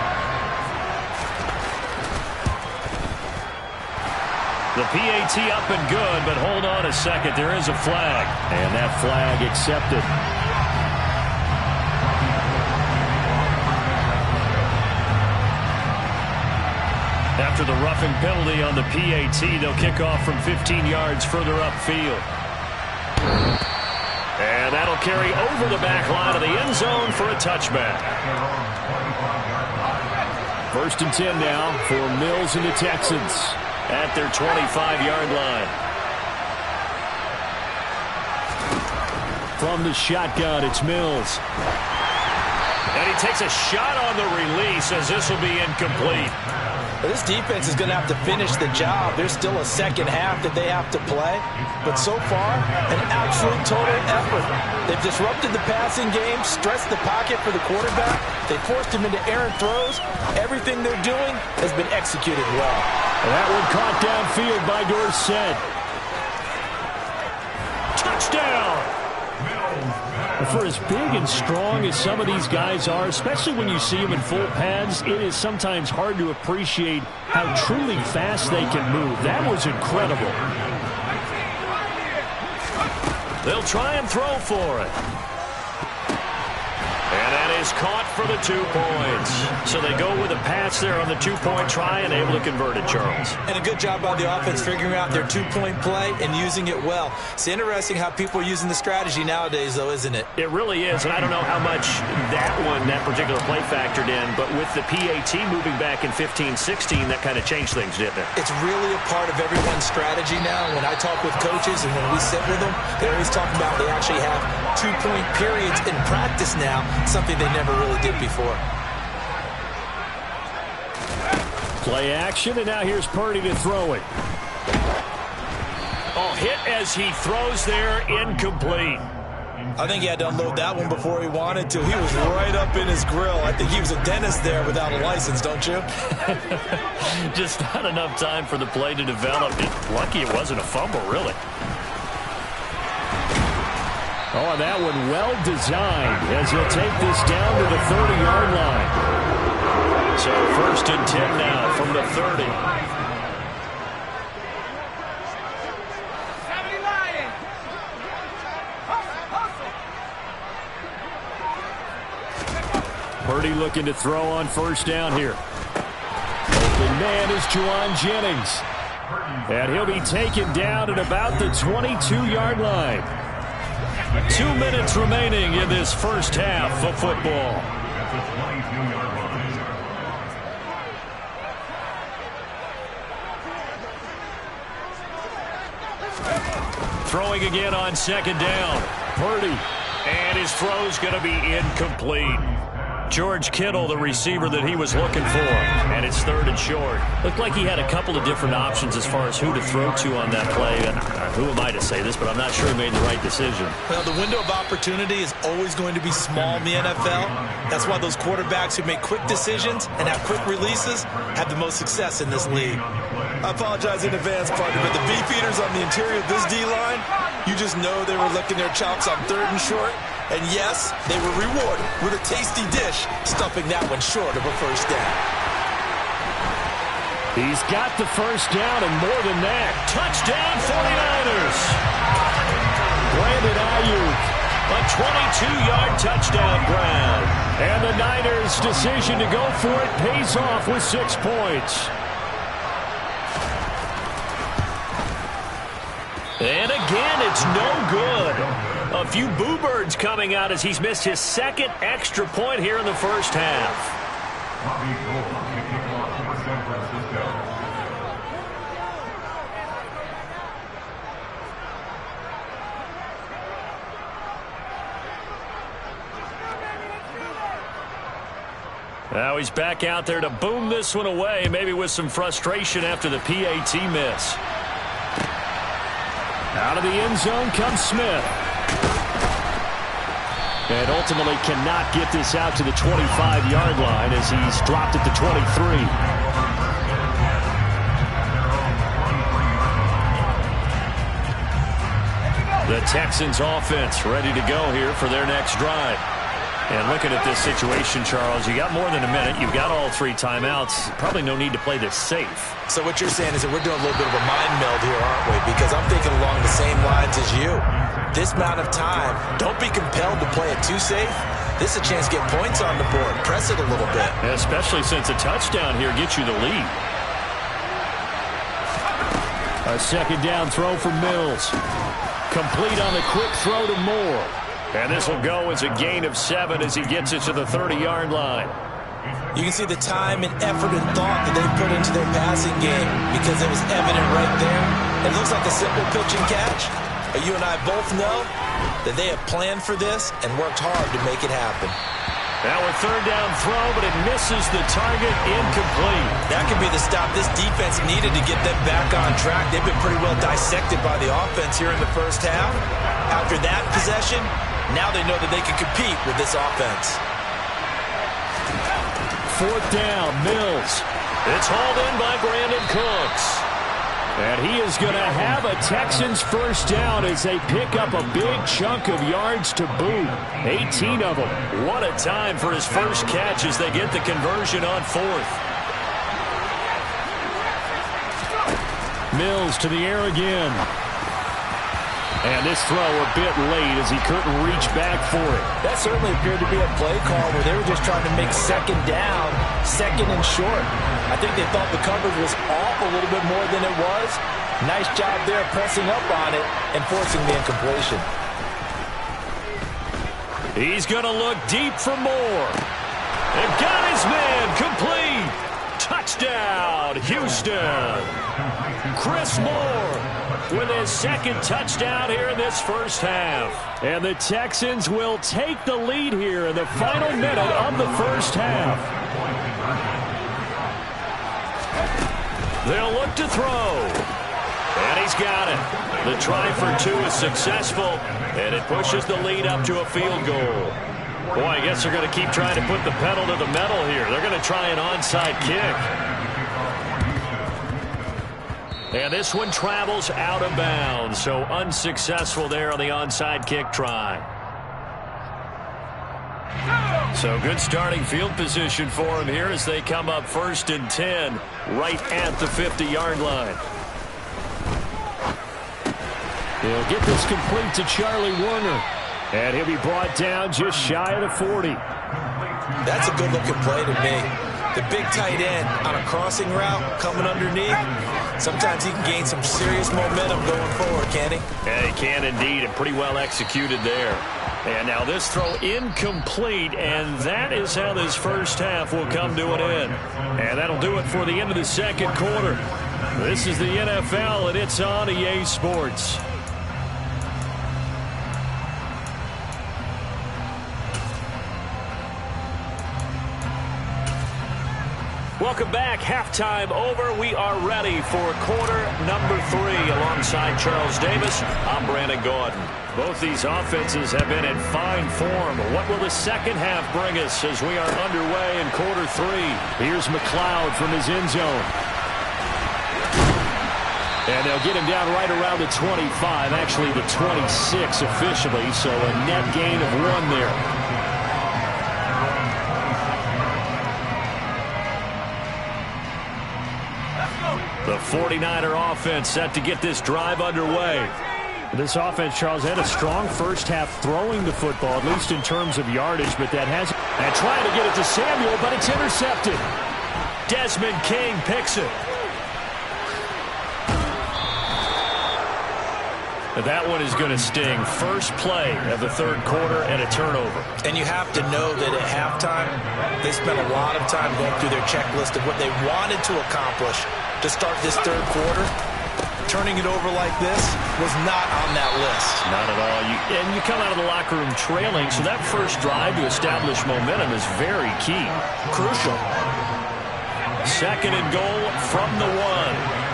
The PAT up and good, but hold on a second. There is a flag. And that flag accepted. After the roughing penalty on the PAT, they'll kick off from 15 yards further upfield. And that'll carry over the back line of the end zone for a touchback. 1st and 10 now for Mills and the Texans at their 25-yard line. From the shotgun, it's Mills. And he takes a shot on the release as this will be incomplete. This defense is going to have to finish the job. There's still a second half that they have to play. But so far, an absolute total effort. They've disrupted the passing game, stressed the pocket for the quarterback. They forced him into errant throws. Everything they're doing has been executed well. And that one caught downfield by Dorsett. Touchdown! For as big and strong as some of these guys are, especially when you see them in full pads, it is sometimes hard to appreciate how truly fast they can move. That was incredible. They'll try and throw for it. And that is caught for the 2 points. So they go with a pass there on the 2-point try and able to convert it, Charles. And a good job by the offense figuring out their 2-point play and using it well. It's interesting how people are using the strategy nowadays, though, isn't it? It really is, and I don't know how much that particular play factored in, but with the PAT moving back in 15-16, that kind of changed things, didn't it? It's really a part of everyone's strategy now. When I talk with coaches and when we sit with them, they always talk about they actually have 2-point periods in practice now, something they never really did before. Play action, and now here's Purdy to throw it. Oh, hit as he throws there, incomplete. I think he had to unload that one before he wanted to. He was right up in his grill. I think he was a dentist there without a license, don't you? Just not enough time for the play to develop. Lucky it wasn't a fumble, really. Oh, and that one well designed as he'll take this down to the 30-yard line. So 1st and 10 now from the 30. Purdy looking to throw on 1st down here. Open man is Juwan Jennings. And he'll be taken down at about the 22-yard line. 2 minutes remaining in this first half of football. Throwing again on 2nd down. Purdy. And his throw's going to be incomplete. George Kittle, the receiver that he was looking for. And it's 3rd and short. Looked like he had a couple of different options as far as who to throw to on that play. And who am I to say this, but I'm not sure he made the right decision. Well, the window of opportunity is always going to be small in the NFL. That's why those quarterbacks who make quick decisions and have quick releases have the most success in this league. I apologize in advance, partner, but the beefeaters on the interior of this D-line, you just know they were licking their chops on 3rd and short. And yes, they were rewarded with a tasty dish, stuffing that one short of a 1st down. He's got the 1st down and more than that. Touchdown 49ers. Brandon Ayuk. A 22-yard touchdown grab. And the Niners' decision to go for it pays off with 6 points. And again, it's no good. A few boo birds coming out as he's missed his 2nd extra point here in the first half. Now he's back out there to boom this one away, maybe with some frustration after the PAT miss. Out of the end zone comes Smith. And ultimately cannot get this out to the 25-yard line as he's dropped at the 23. The Texans offense ready to go here for their next drive. And looking at this situation, Charles, you got more than a minute. You've got all 3 timeouts. Probably no need to play this safe. So what you're saying is that we're doing a little bit of a mind meld here, aren't we? Because I'm thinking along the same lines as you. This amount of time, don't be compelled to play it too safe. This is a chance to get points on the board. Press it a little bit. Especially since a touchdown here gets you the lead. A second down throw for Mills. Complete on the quick throw to Moore. And this will go as a gain of 7 as he gets it to the 30-yard line. You can see the time and effort and thought that they put into their passing game because it was evident right there. It looks like a simple pitch and catch, but you and I both know that they have planned for this and worked hard to make it happen. Now a third down throw, but it misses the target, incomplete. That could be the stop this defense needed to get them back on track. They've been pretty well dissected by the offense here in the first half. After that possession, now they know that they can compete with this offense. Fourth down, Mills. It's hauled in by Brandon Cooks. And he is going to have a Texans first down as they pick up a big chunk of yards to boot. 18 of them. What a time for his first catch as they get the conversion on 4th. Mills to the air again. And this throw a bit late as he couldn't reach back for it. That certainly appeared to be a play call where they were just trying to make second down, second and short. I think they thought the coverage was off a little bit more than it was. Nice job there pressing up on it and forcing the incompletion. He's going to look deep for Moore. And got his man complete. Touchdown, Houston. Chris Moore with his second touchdown here in this first half. And the Texans will take the lead here in the final minute of the first half. They'll look to throw. And he's got it. The try for 2 is successful, and it pushes the lead up to a field goal. Boy, I guess they're going to keep trying to put the pedal to the metal here. They're going to try an onside kick. And this one travels out of bounds, so unsuccessful there on the onside kick try. So good starting field position for him here as they come up 1st and 10 right at the 50-yard line. He'll get this complete to Charlie Warner. And he'll be brought down just shy of the 40. That's a good-looking play to me. The big tight end on a crossing route coming underneath. Sometimes he can gain some serious momentum going forward, can't he? Yeah, he can indeed, and pretty well executed there. And now this throw incomplete, and that is how this first half will come to an end. And that'll do it for the end of the second quarter. This is the NFL, and it's on EA Sports. Welcome back. Halftime over. We are ready for quarter number 3. Alongside Charles Davis, I'm Brandon Gordon. Both these offenses have been in fine form. What will the second half bring us as we are underway in quarter 3? Here's McLeod from his end zone. And they'll get him down right around the 25, actually the 26 officially, so a net gain of 1 there. The 49er offense set to get this drive underway. This offense, Charles, had a strong first half throwing the football, at least in terms of yardage, but that has... And trying to get it to Samuel, but it's intercepted. Desmond King picks it. That one is going to sting. First play of the third quarter and a turnover. And you have to know that at halftime, they spent a lot of time going through their checklist of what they wanted to accomplish to start this third quarter. Turning it over like this was not on that list. Not at all. And you come out of the locker room trailing, so that first drive to establish momentum is very key. Crucial. Second and goal from the 1.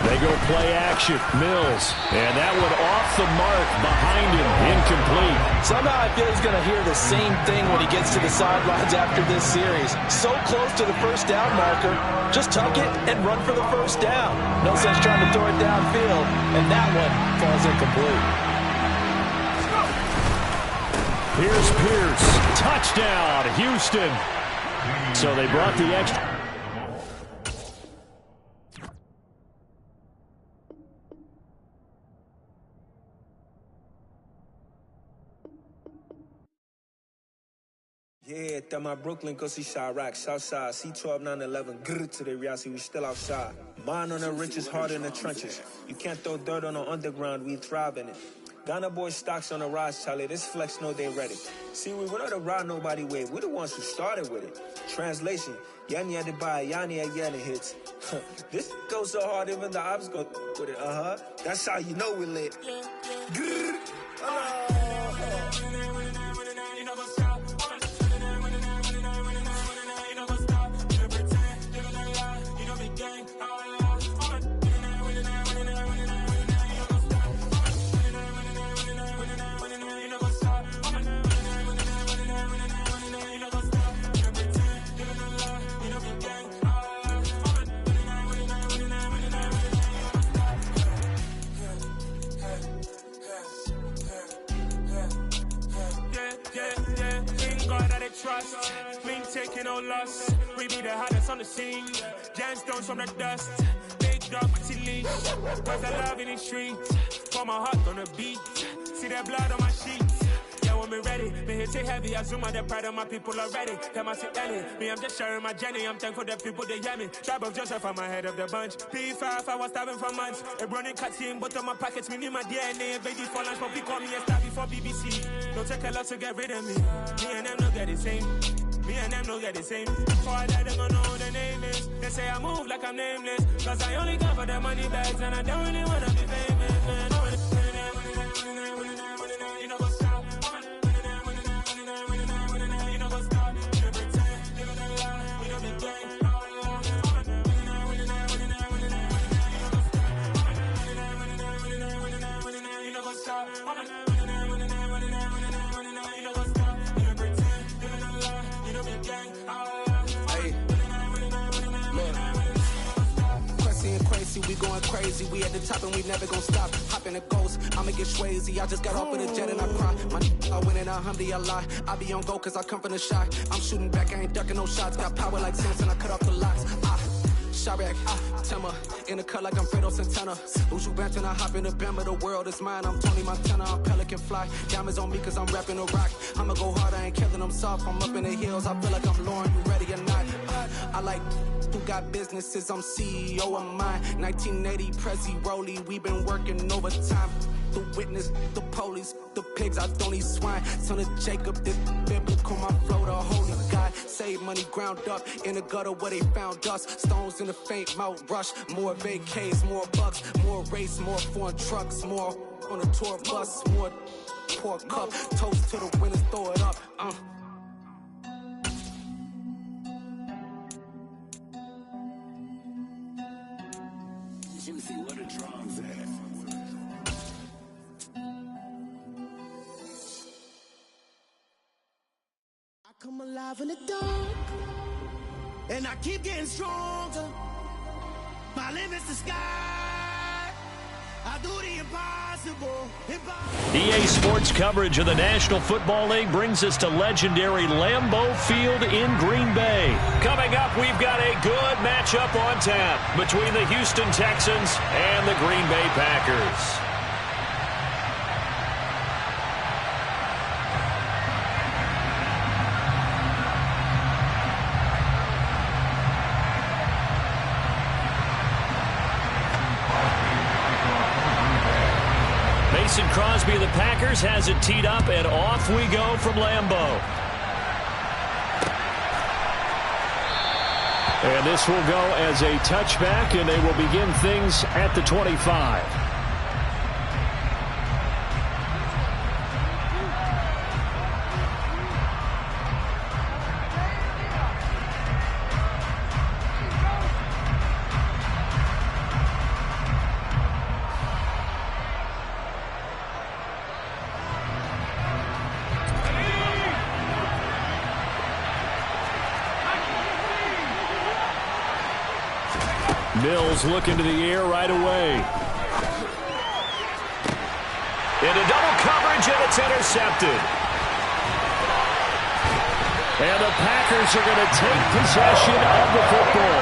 They go play action. Mills. And that one off the mark behind him. Incomplete. Somehow I feel he's going to hear the same thing when he gets to the sidelines after this series. So close to the first down marker. Just tuck it and run for the first down. No sense trying to throw it downfield, and that one falls incomplete. Here's Pierce. Touchdown, Houston. So they brought the extra. Yeah, that my Brooklyn, go see Chirac, Southside, C12, 911, grrr to the reality, we still outside. Mine on the riches, hard in the trenches. You can't throw dirt on the underground, we thrive in it. Ghana boys stocks on the rise, Charlie, this flex know they ready. See, we not a ride nobody wave, we the ones who started with it. Translation, Yanni had to buy, Yanni had Yanni hits. This goes so hard, even the ops go with it, That's how you know we lit. Grrr. Trust, me taking no loss. We be the hottest on the scene. Gemstones from the dust. Big dog, pretty leash. Cause I love in the streets. Pour my heart on the beat. See that blood on my sheets. Yeah, when me ready, me hit it heavy. I zoom out the pride of my people already. Them I see Ellie. Me, I'm just sharing my journey. I'm thankful the people they hear me. Tribe of Joseph, I'm ahead of the bunch. PS5, I was starving for months. A running cutscene, but on my pockets, me my DNA. Baby for lunch, but we call me a star before BBC. Don't take a lot to get rid of me. Me and them don't get the same. Me and them don't get the same. Before I die, they gonna know who the name is. They say I move like I'm nameless. Cause I only come for the money bags and I don't really wanna be famous, man. You know what's up? You know what's up? You pretend, living a lie. We don't be gang. You know what's up? We going crazy, we at the top and we never gonna stop. Hop in a ghost, I'ma get swayzy. I just got off of the jet and I cry. I win and I humbly I lie. I be on go cause I come from the shot. I'm shooting back, I ain't ducking no shots. Got power like Samson, I cut off the locks. Chirac, Timmer, in the cut like I'm Fredo Santana. Who's you benching? I hop in the Bama, the world is mine. I'm Tony Montana, I'm Pelican Fly. Diamonds on me cause I'm rapping a rock. I'ma go hard, I ain't killing them soft. I'm up in the hills, I feel like I'm Lauren, you ready or not? I like who got businesses, I'm CEO of mine. 1980 Prezi Rolly, we been working overtime. The witness, the police, the pigs, I don't eat swine. Son of Jacob, this biblical, my flow, the holy God. Save money ground up in the gutter where they found us. Stones in the faint mouth rush. More vacays, more bucks, more race, more foreign trucks, more on a tour bus, more pour cup. Toast to the winners, throw it up. Juicy, what a drums at. I come alive in the dark, and I keep getting stronger. My limit's the sky. I do the impossible. EA Sports coverage of the National Football League brings us to legendary Lambeau Field in Green Bay. Coming up, we've got a good matchup on tap between the Houston Texans and the Green Bay Packers. Mason Crosby of the Packers has it teed up, and off we go from Lambeau. And this will go as a touchback, and they will begin things at the 25. Mills looking to the air right away. Into double coverage, and it's intercepted. And the Packers are going to take possession of the football.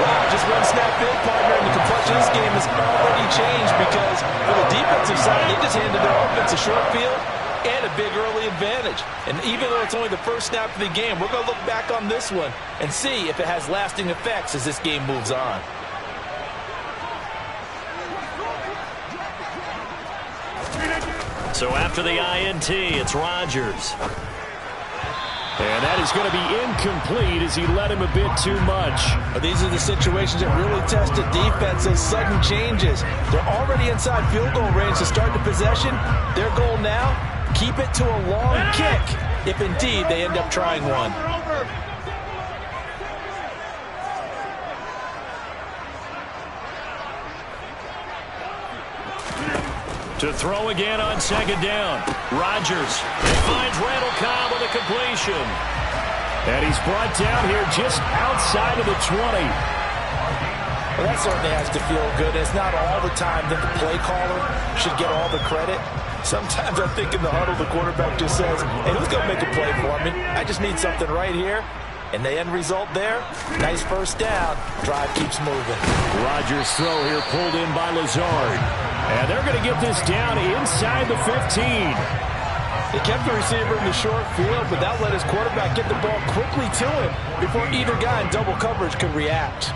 Wow, just one snap in, partner, and the complexion of this game has already changed because for the defensive side, they just handed their offense a short field and a big early advantage. And even though it's only the first snap of the game, we're going to look back on this one and see if it has lasting effects as this game moves on. So after the INT, it's Rodgers. And that is going to be incomplete as he led him a bit too much. These are the situations that really test the defense, those sudden changes. They're already inside field goal range to start the possession. Their goal now, keep it to a long kick, if indeed they end up trying one. To throw again on second down. Rodgers. He finds Randall Cobb with a completion. And he's brought down here just outside of the 20. Well, that certainly has to feel good. It's not all the time that the play caller should get all the credit. Sometimes I think in the huddle, the quarterback just says, hey, who's going to make a play for me? I just need something right here. And the end result there, nice first down. Drive keeps moving. Rodgers' throw here pulled in by Lazard. And they're going to get this down inside the 15. They kept the receiver in the short field, but that let his quarterback get the ball quickly to him before either guy in double coverage could react.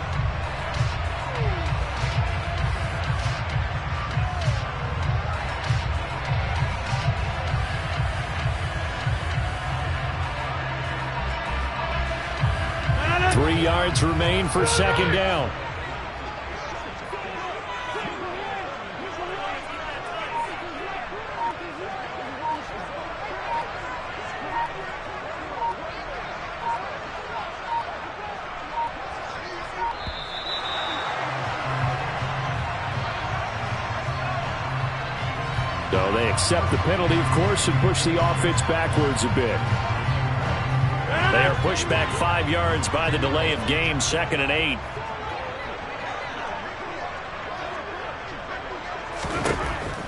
Three yards remain for second down. So they accept the penalty, of course, and push the offense backwards a bit. They are pushed back 5 yards by the delay of game, 2nd and 8.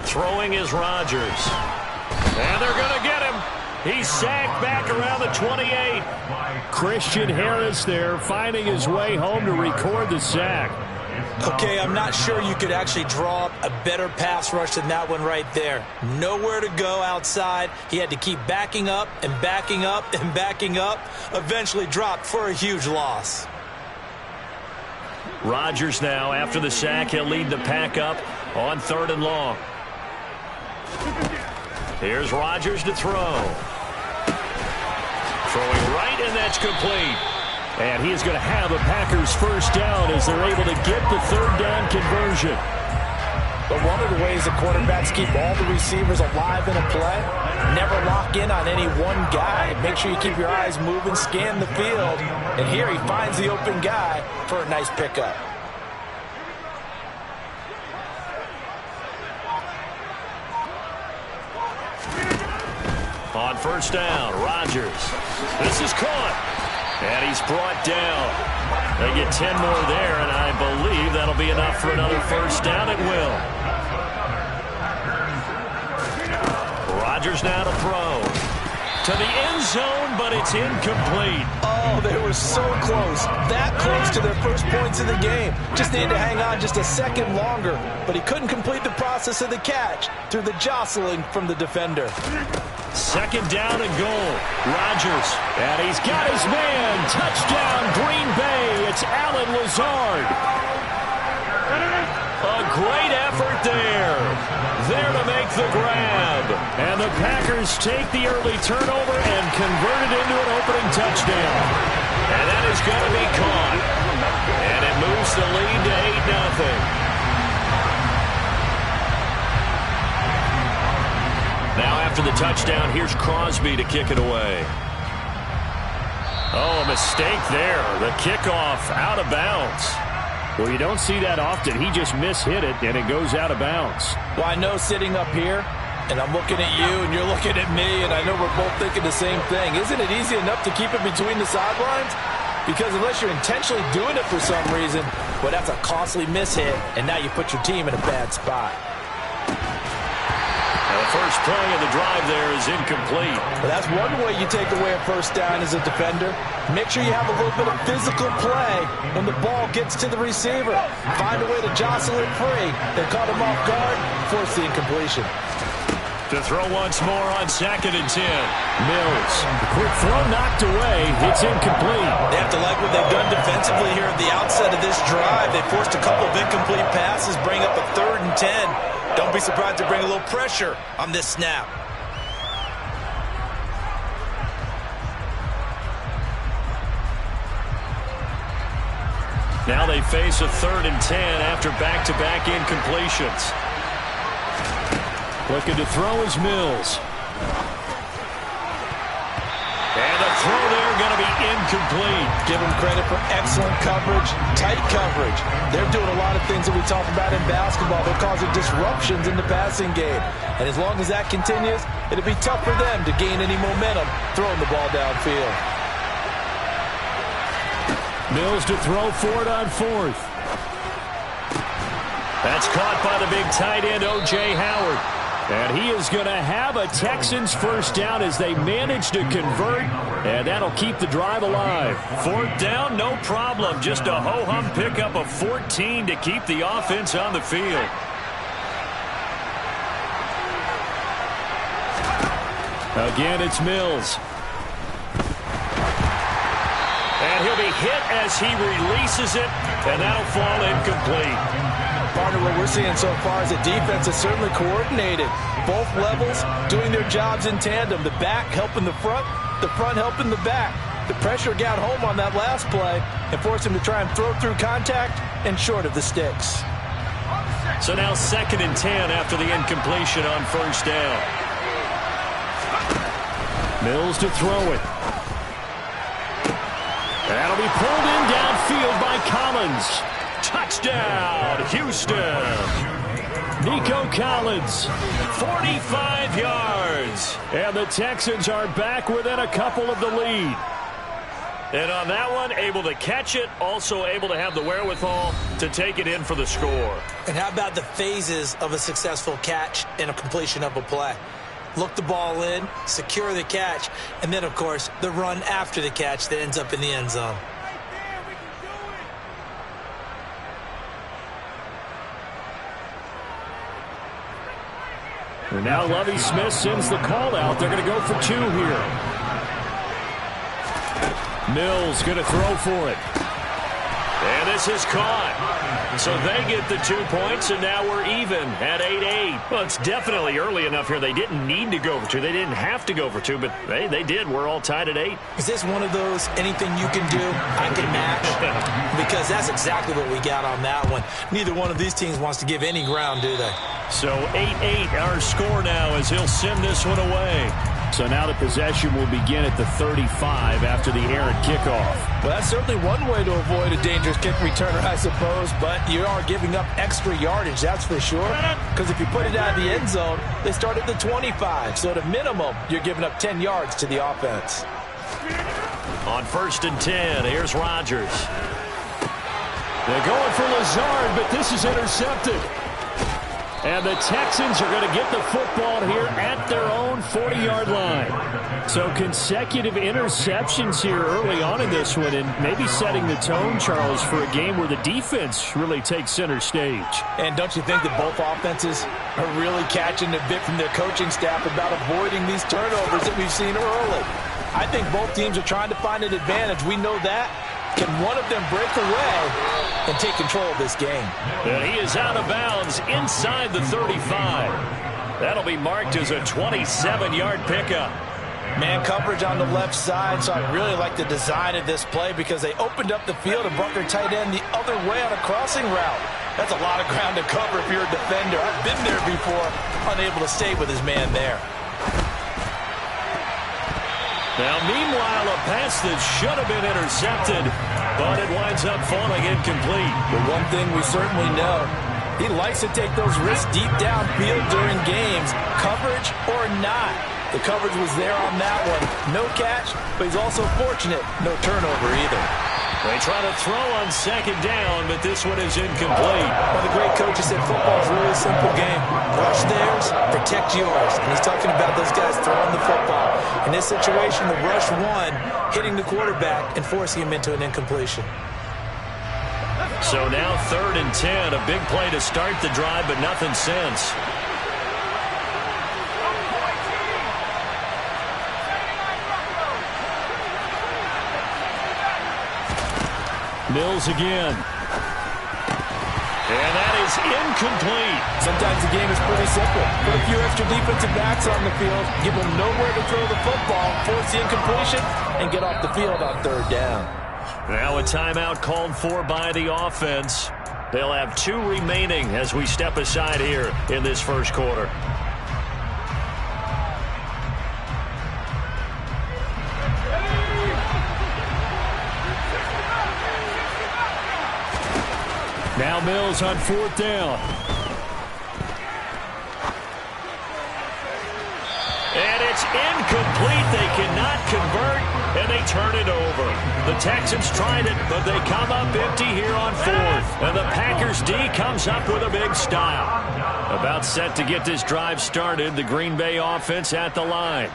Throwing is Rodgers. And they're going to get him. He's sacked back around the 28. Christian Harris there finding his way home to record the sack. Okay, I'm not sure you could actually draw up a better pass rush than that one right there. Nowhere to go outside. He had to keep backing up and backing up and backing up. Eventually dropped for a huge loss. Rodgers now, after the sack, he'll lead the pack up on 3rd and long. Here's Rodgers to throw. Throwing right, and that's complete. And he is going to have a Packers first down as they're able to get the 3rd down conversion. But one of the ways the quarterbacks keep all the receivers alive in a play, never lock in on any one guy. Make sure you keep your eyes moving, scan the field. And here he finds the open guy for a nice pickup. On first down, Rodgers. This is caught. And he's brought down. They get 10 more there, and I believe that'll be enough for another first down. It will. Rodgers now to throw. To the end zone, but it's incomplete. Oh, they were so close. That close to their first points in the game. Just needed to hang on just a second longer. But he couldn't complete the process of the catch through the jostling from the defender. 2nd down and goal. Rodgers. And he's got his man. Touchdown, Green Bay. It's Allen Lazard. A great effort there. There to make the grab. And the Packers take the early turnover and convert it into an opening touchdown. And that is going to be caught. And it moves the lead to 8-0. Now after the touchdown, here's Crosby to kick it away. Oh, a mistake there. The kickoff out of bounds. Well, you don't see that often. He just mishit it, and it goes out of bounds. Well, I know sitting up here, and I'm looking at you, and you're looking at me, and I know we're both thinking the same thing. Isn't it easy enough to keep it between the sidelines? Because unless you're intentionally doing it for some reason, Well, that's a costly mishit, and now you put your team in a bad spot. The first play of the drive there is incomplete. Well, that's one way you take away a first down as a defender. Make sure you have a little bit of physical play when the ball gets to the receiver. Find a way to jostle it free. They caught him off guard, force the incompletion. To throw once more on 2nd and 10. Mills. The quick throw knocked away. It's incomplete. They have to like what they've done defensively here at the outset of this drive. They forced a couple of incomplete passes, bring up a 3rd and 10. Don't be surprised to bring a little pressure on this snap. Now they face a 3rd and 10 after back-to-back incompletions. Looking to throw is Mills. And the throw there going to be incomplete. Give them credit for excellent coverage, tight coverage. They're doing a lot of things that we talk about in basketball. They're causing disruptions in the passing game. And as long as that continues, it'll be tough for them to gain any momentum throwing the ball downfield. Mills to throw for it on 4th. That's caught by the big tight end, O.J. Howard. And he is going to have a Texans first down as they manage to convert, and that'll keep the drive alive. 4th down, no problem. Just a ho-hum pickup of 14 to keep the offense on the field. Again, it's Mills. And he'll be hit as he releases it, and that'll fall incomplete. Partner, what we're seeing so far is a defense that's certainly coordinated. Both levels doing their jobs in tandem. The back helping the front helping the back. The pressure got home on that last play and forced him to try and throw through contact and short of the sticks. So now 2nd and 10 after the incompletion on 1st down. Mills to throw it. That'll be pulled in downfield by Collins. Touchdown, Houston. Nico Collins. 45 yards. And the Texans are back within a couple of the lead. And on that one, able to catch it, also able to have the wherewithal to take it in for the score. And how about the phases of a successful catch and a completion of a play? Look the ball in, secure the catch, and then, of course, the run after the catch that ends up in the end zone. And now Lovie Smith sends the call out. They're going to go for 2 here. Mills going to throw for it. And this is caught. So they get the 2 points, and now we're even at 8-8. Well, it's definitely early enough here. They didn't need to go for 2. They didn't have to go for 2, but they did. We're all tied at 8. Is this one of those anything you can do, I can match? Because that's exactly what we got on that one. Neither one of these teams wants to give any ground, do they? So 8-8 our score now as he'll send this one away. So now the possession will begin at the 35 after the errant kickoff. Well, that's certainly one way to avoid a dangerous kick returner, I suppose, but you are giving up extra yardage, that's for sure. Because if you put it out of the end zone, they start at the 25. So at a minimum, you're giving up 10 yards to the offense. On 1st and 10, here's Rodgers. They're going for Lazard, but this is intercepted. And the Texans are going to get the football here at their own 40-yard line. So consecutive interceptions here early on in this one, and maybe setting the tone, Charles, for a game where the defense really takes center stage. And don't you think that both offenses are really catching a bit from their coaching staff about avoiding these turnovers that we've seen early? I think both teams are trying to find an advantage. We know that. Can one of them break away and take control of this game? And he is out of bounds inside the 35. That'll be marked as a 27-yard pickup. Man coverage on the left side, so I really like the design of this play because they opened up the field and brought their tight end the other way on a crossing route. That's a lot of ground to cover if you're a defender. I've been there before, unable to stay with his man there. Now, meanwhile, a pass that should have been intercepted, but it winds up falling incomplete. But one thing we certainly know, he likes to take those risks deep downfield during games, coverage or not. The coverage was there on that one. No catch, but he's also fortunate. No turnover either. They try to throw on second down, but this one is incomplete. One of the great coaches said football is a really simple game. Rush theirs, protect yours. And he's talking about those guys throwing the football. In this situation, the rush one, hitting the quarterback and forcing him into an incompletion. So now 3rd and 10, a big play to start the drive, but nothing since. Mills again. And that is incomplete. Sometimes the game is pretty simple. Put a few extra defensive backs on the field, give them nowhere to throw the football, force the incompletion, and get off the field on 3rd down. Now a timeout called for by the offense. They'll have 2 remaining as we step aside here in this first quarter. Now Mills on 4th down. And it's incomplete. They cannot convert, and they turn it over. The Texans tried it, but they come up empty here on 4th. And the Packers D comes up with a big stop. About set to get this drive started, the Green Bay offense at the line.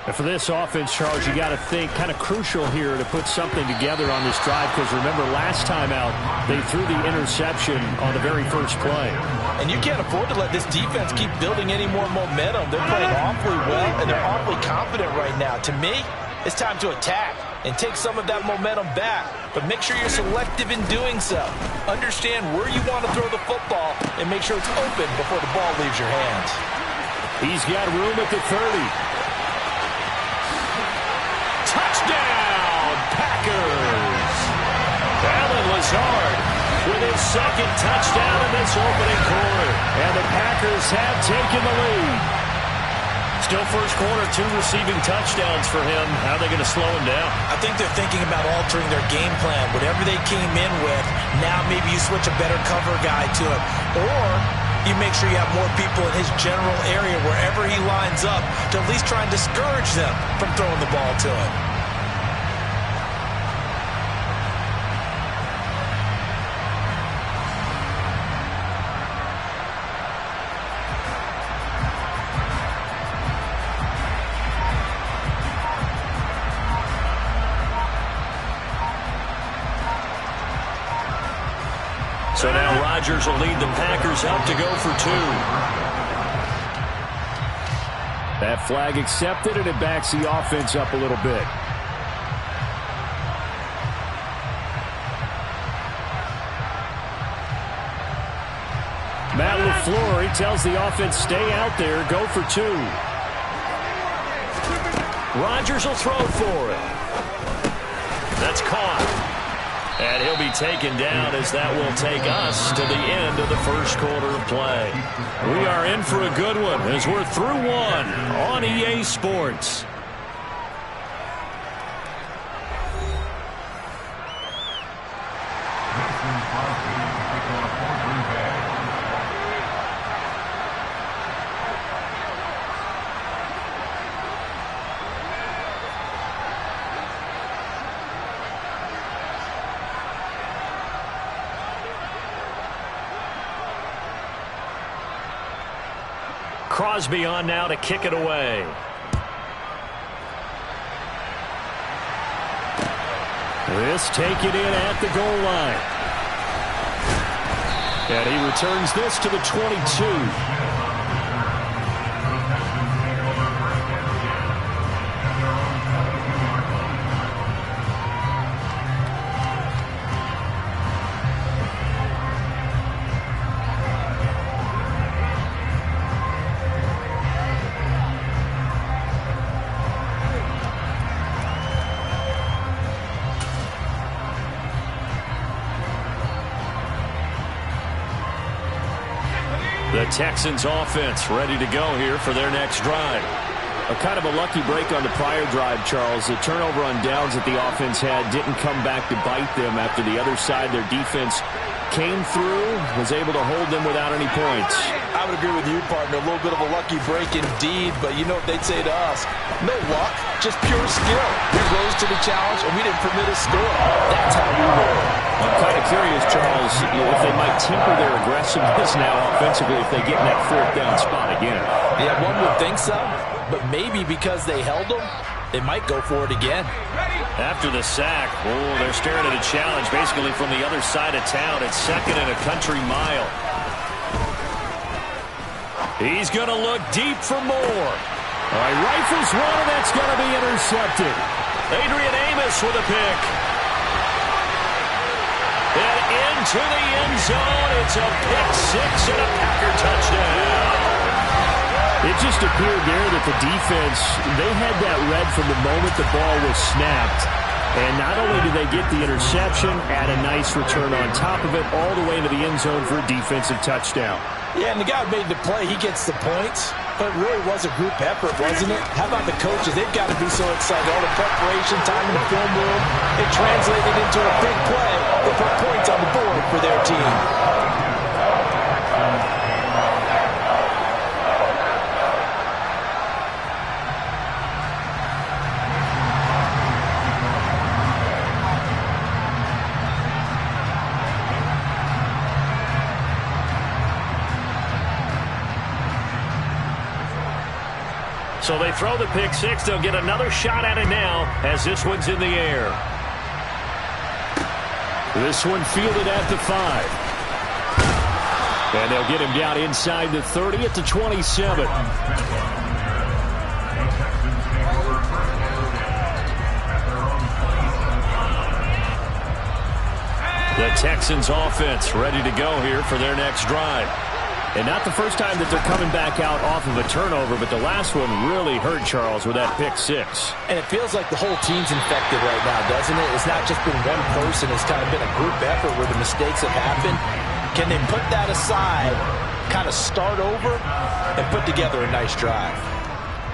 And for this offense, Charles, you got to think kind of crucial here to put something together on this drive, because remember last time out they threw the interception on the very first play. And you can't afford to let this defense keep building any more momentum. They're playing awfully well, and they're awfully confident right now. To me, it's time to attack and take some of that momentum back. But make sure you're selective in doing so. Understand where you want to throw the football and make sure it's open before the ball leaves your hands. He's got room at the 30. Touchdown, Packers! Allen Lazard with his 2nd touchdown in this opening quarter. And the Packers have taken the lead. Still first quarter, 2 receiving touchdowns for him. How are they going to slow him down? I think they're thinking about altering their game plan. Whatever they came in with, now maybe you switch a better cover guy to it. Or you make sure you have more people in his general area wherever he lines up to at least try and discourage them from throwing the ball to him. So now Rodgers will lead the Packers up to go for 2. That flag accepted, and it backs the offense up a little bit. Matt LaFleur, he tells the offense, stay out there, go for 2. Rodgers will throw for it. That's caught. And he'll be taken down as that will take us to the end of the first quarter of play. We are in for a good one as we're through 1 on EA Sports. Crosby on now to kick it away. This take it in at the goal line. And he returns this to the 22. The Texans offense ready to go here for their next drive. A kind of a lucky break on the prior drive, Charles. The turnover on downs that the offense had didn't come back to bite them after the other side. Their defense came through, was able to hold them without any points. I would agree with you, partner. A little bit of a lucky break indeed, but you know what they'd say to us? No luck, just pure skill. We rose to the challenge, and we didn't permit a score. That's how we roll. I'm kind of curious, Charles, if they might temper their aggressiveness now offensively if they get in that fourth down spot again. Yeah, one would think so, but maybe because they held them, they might go for it again. After the sack, they're staring at a challenge basically from the other side of town. It's 2nd and a country mile. He's going to look deep for more. All right, rifles one, and that's going to be intercepted. Adrian Amos with a pick. And into the end zone. It's a pick six and a Packer touchdown. It just appeared there that the defense, they had that read from the moment the ball was snapped. And not only did they get the interception, add a nice return on top of it, all the way into the end zone for a defensive touchdown. Yeah, and the guy who made the play, he gets the points. But it really was a group effort, wasn't it? How about the coaches? They've got to be so excited. All the preparation, time in the film room, it translated into a big play. They put points on the board for their team. So they throw the pick six. They'll get another shot at it now as this one's in the air. This one fielded at the 5. And they'll get him down inside the 30 at the 27. The Texans offense ready to go here for their next drive. And not the first time that they're coming back out off of a turnover, but the last one really hurt Charles with that pick six. And it feels like the whole team's infected right now, doesn't it? It's not just been one person. It's kind of been a group effort where the mistakes have happened. Can they put that aside, kind of start over, and put together a nice drive?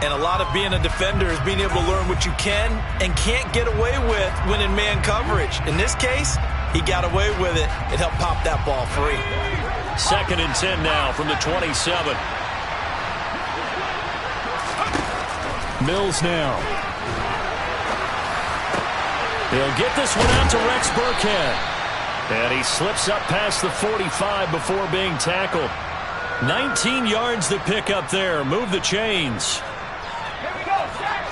And a lot of being a defender is being able to learn what you can and can't get away with when in man coverage. In this case, he got away with it. It helped pop that ball free. 2nd and 10 now from the 27. Mills now. He'll get this one out to Rex Burkhead. And he slips up past the 45 before being tackled. 19 yards to pick up there. Move the chains. Here we go, set.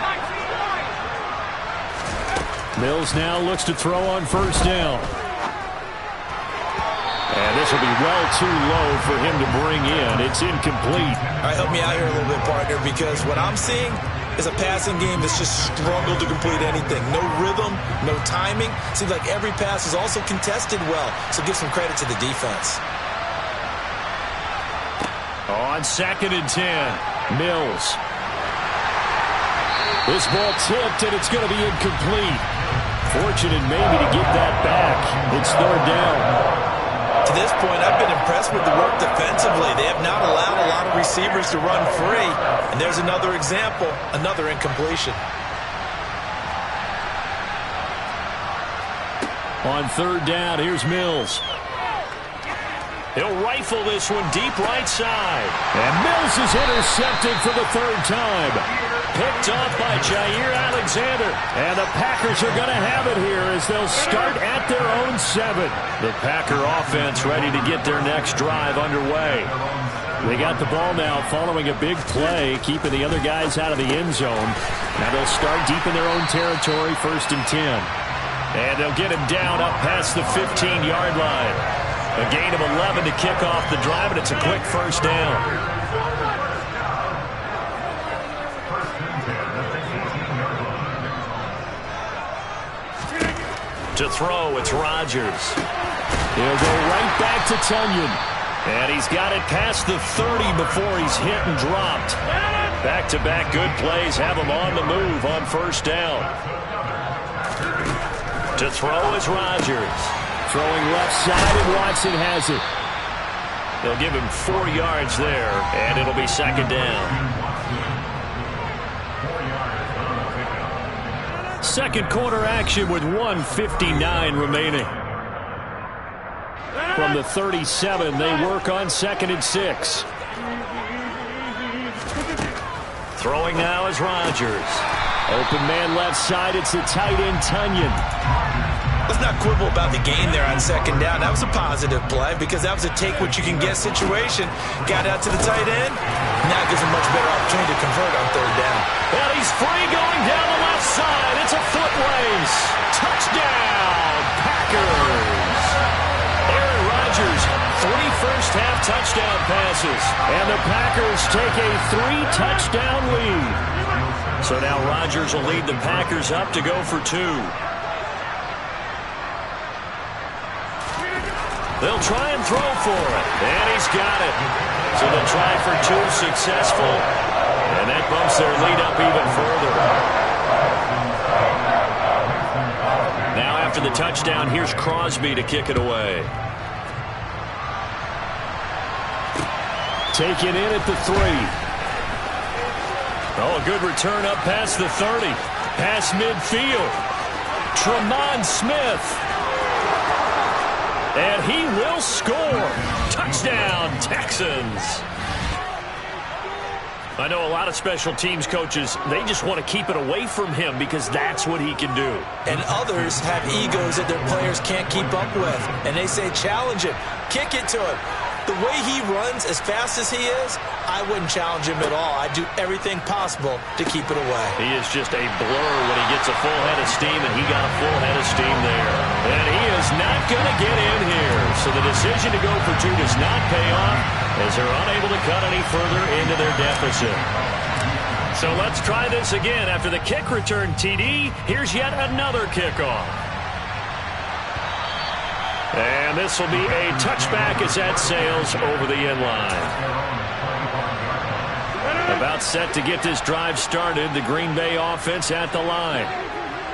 19 points. Mills now looks to throw on first down. And this will be well too low for him to bring in. It's incomplete. All right, help me out here a little bit, partner, because what I'm seeing is a passing game that's just struggled to complete anything. No rhythm, no timing. Seems like every pass is also contested well, so give some credit to the defense. On 2nd and 10, Mills. This ball tipped, and it's going to be incomplete. Fortunate maybe to get that back. It's 3rd down. To this point, I've been impressed with the work defensively. They have not allowed a lot of receivers to run free. And there's another example, another incompletion. On 3rd down, here's Mills. He'll rifle this one deep right side. And Mills is intercepted for the 3rd time. Picked off by Jair Alexander. And the Packers are going to have it here as they'll start at their own 7. The Packer offense ready to get their next drive underway. They got the ball now following a big play, keeping the other guys out of the end zone. Now they'll start deep in their own territory, 1st and 10. And they'll get him down up past the 15-yard line. A gain of 11 to kick off the drive, and it's a quick first down. To throw, it's Rodgers. He'll go right back to Tunyon. And he's got it past the 30 before he's hit and dropped. Back-to-back good plays have him on the move on first down. To throw is Rodgers. Throwing left side, and Watson has it. They'll give him 4 yards there, and it'll be second down. Second quarter action with 1:59 remaining. From the 37, they work on 2nd and 6. Throwing now is Rodgers. Open man left side, it's the tight end Tunyon. Let's not quibble about the gain there on 2nd down. That was a positive play because that was a take-what-you-can-get situation. Got out to the tight end. Now gives him much better opportunity to convert on 3rd down. And he's free going down the left side. It's a foot race. Touchdown, Packers. Aaron Rodgers, 3 first-half touchdown passes. And the Packers take a 3-touchdown lead. So now Rodgers will lead the Packers up to go for 2. They'll try and throw for it. And he's got it. So they'll try for 2, successful. And that bumps their lead up even further. Now after the touchdown, here's Crosby to kick it away. Taken in at the 3. Oh, a good return up past the 30. Past midfield. Tremont Smith. And he will score. Touchdown, Texans. I know a lot of special teams coaches, they just want to keep it away from him because that's what he can do. And others have egos that their players can't keep up with. And they say, challenge him. Kick it to him. The way he runs as fast as he is, I wouldn't challenge him at all. I'd do everything possible to keep it away. He is just a blur when he gets a full head of steam, and he got a full head of steam there. And he is not going to get in here. So the decision to go for 2 does not pay off as they're unable to cut any further into their deficit. So let's try this again. After the kick return TD, here's yet another kickoff. And this will be a touchback as that sails over the end line. About set to get this drive started, the Green Bay offense at the line.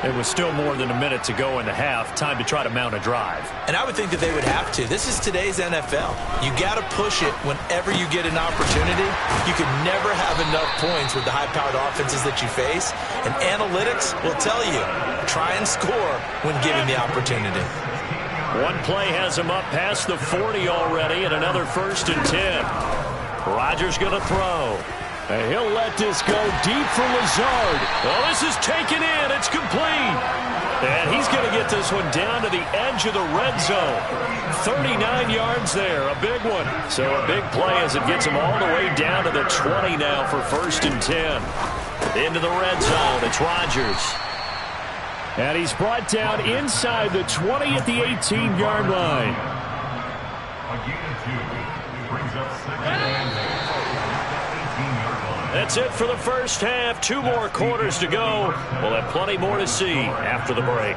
It was still more than a minute to go in the half. Time to try to mount a drive. And I would think that they would have to. This is today's NFL. You got to push it whenever you get an opportunity. You can never have enough points with the high-powered offenses that you face. And analytics will tell you, try and score when given the opportunity. One play has him up past the 40 already, and another 1st and 10. Rodgers going to throw. And he'll let this go deep for Lazard. Oh, this is taken in. It's complete. And he's going to get this one down to the edge of the red zone. 39 yards there, a big one. So a big play as it gets him all the way down to the 20 now for 1st and 10. Into the red zone, it's Rodgers. And he's brought down inside the 20 at the 18-yard line. That's it for the first half. 2 more quarters to go. We'll have plenty more to see after the break.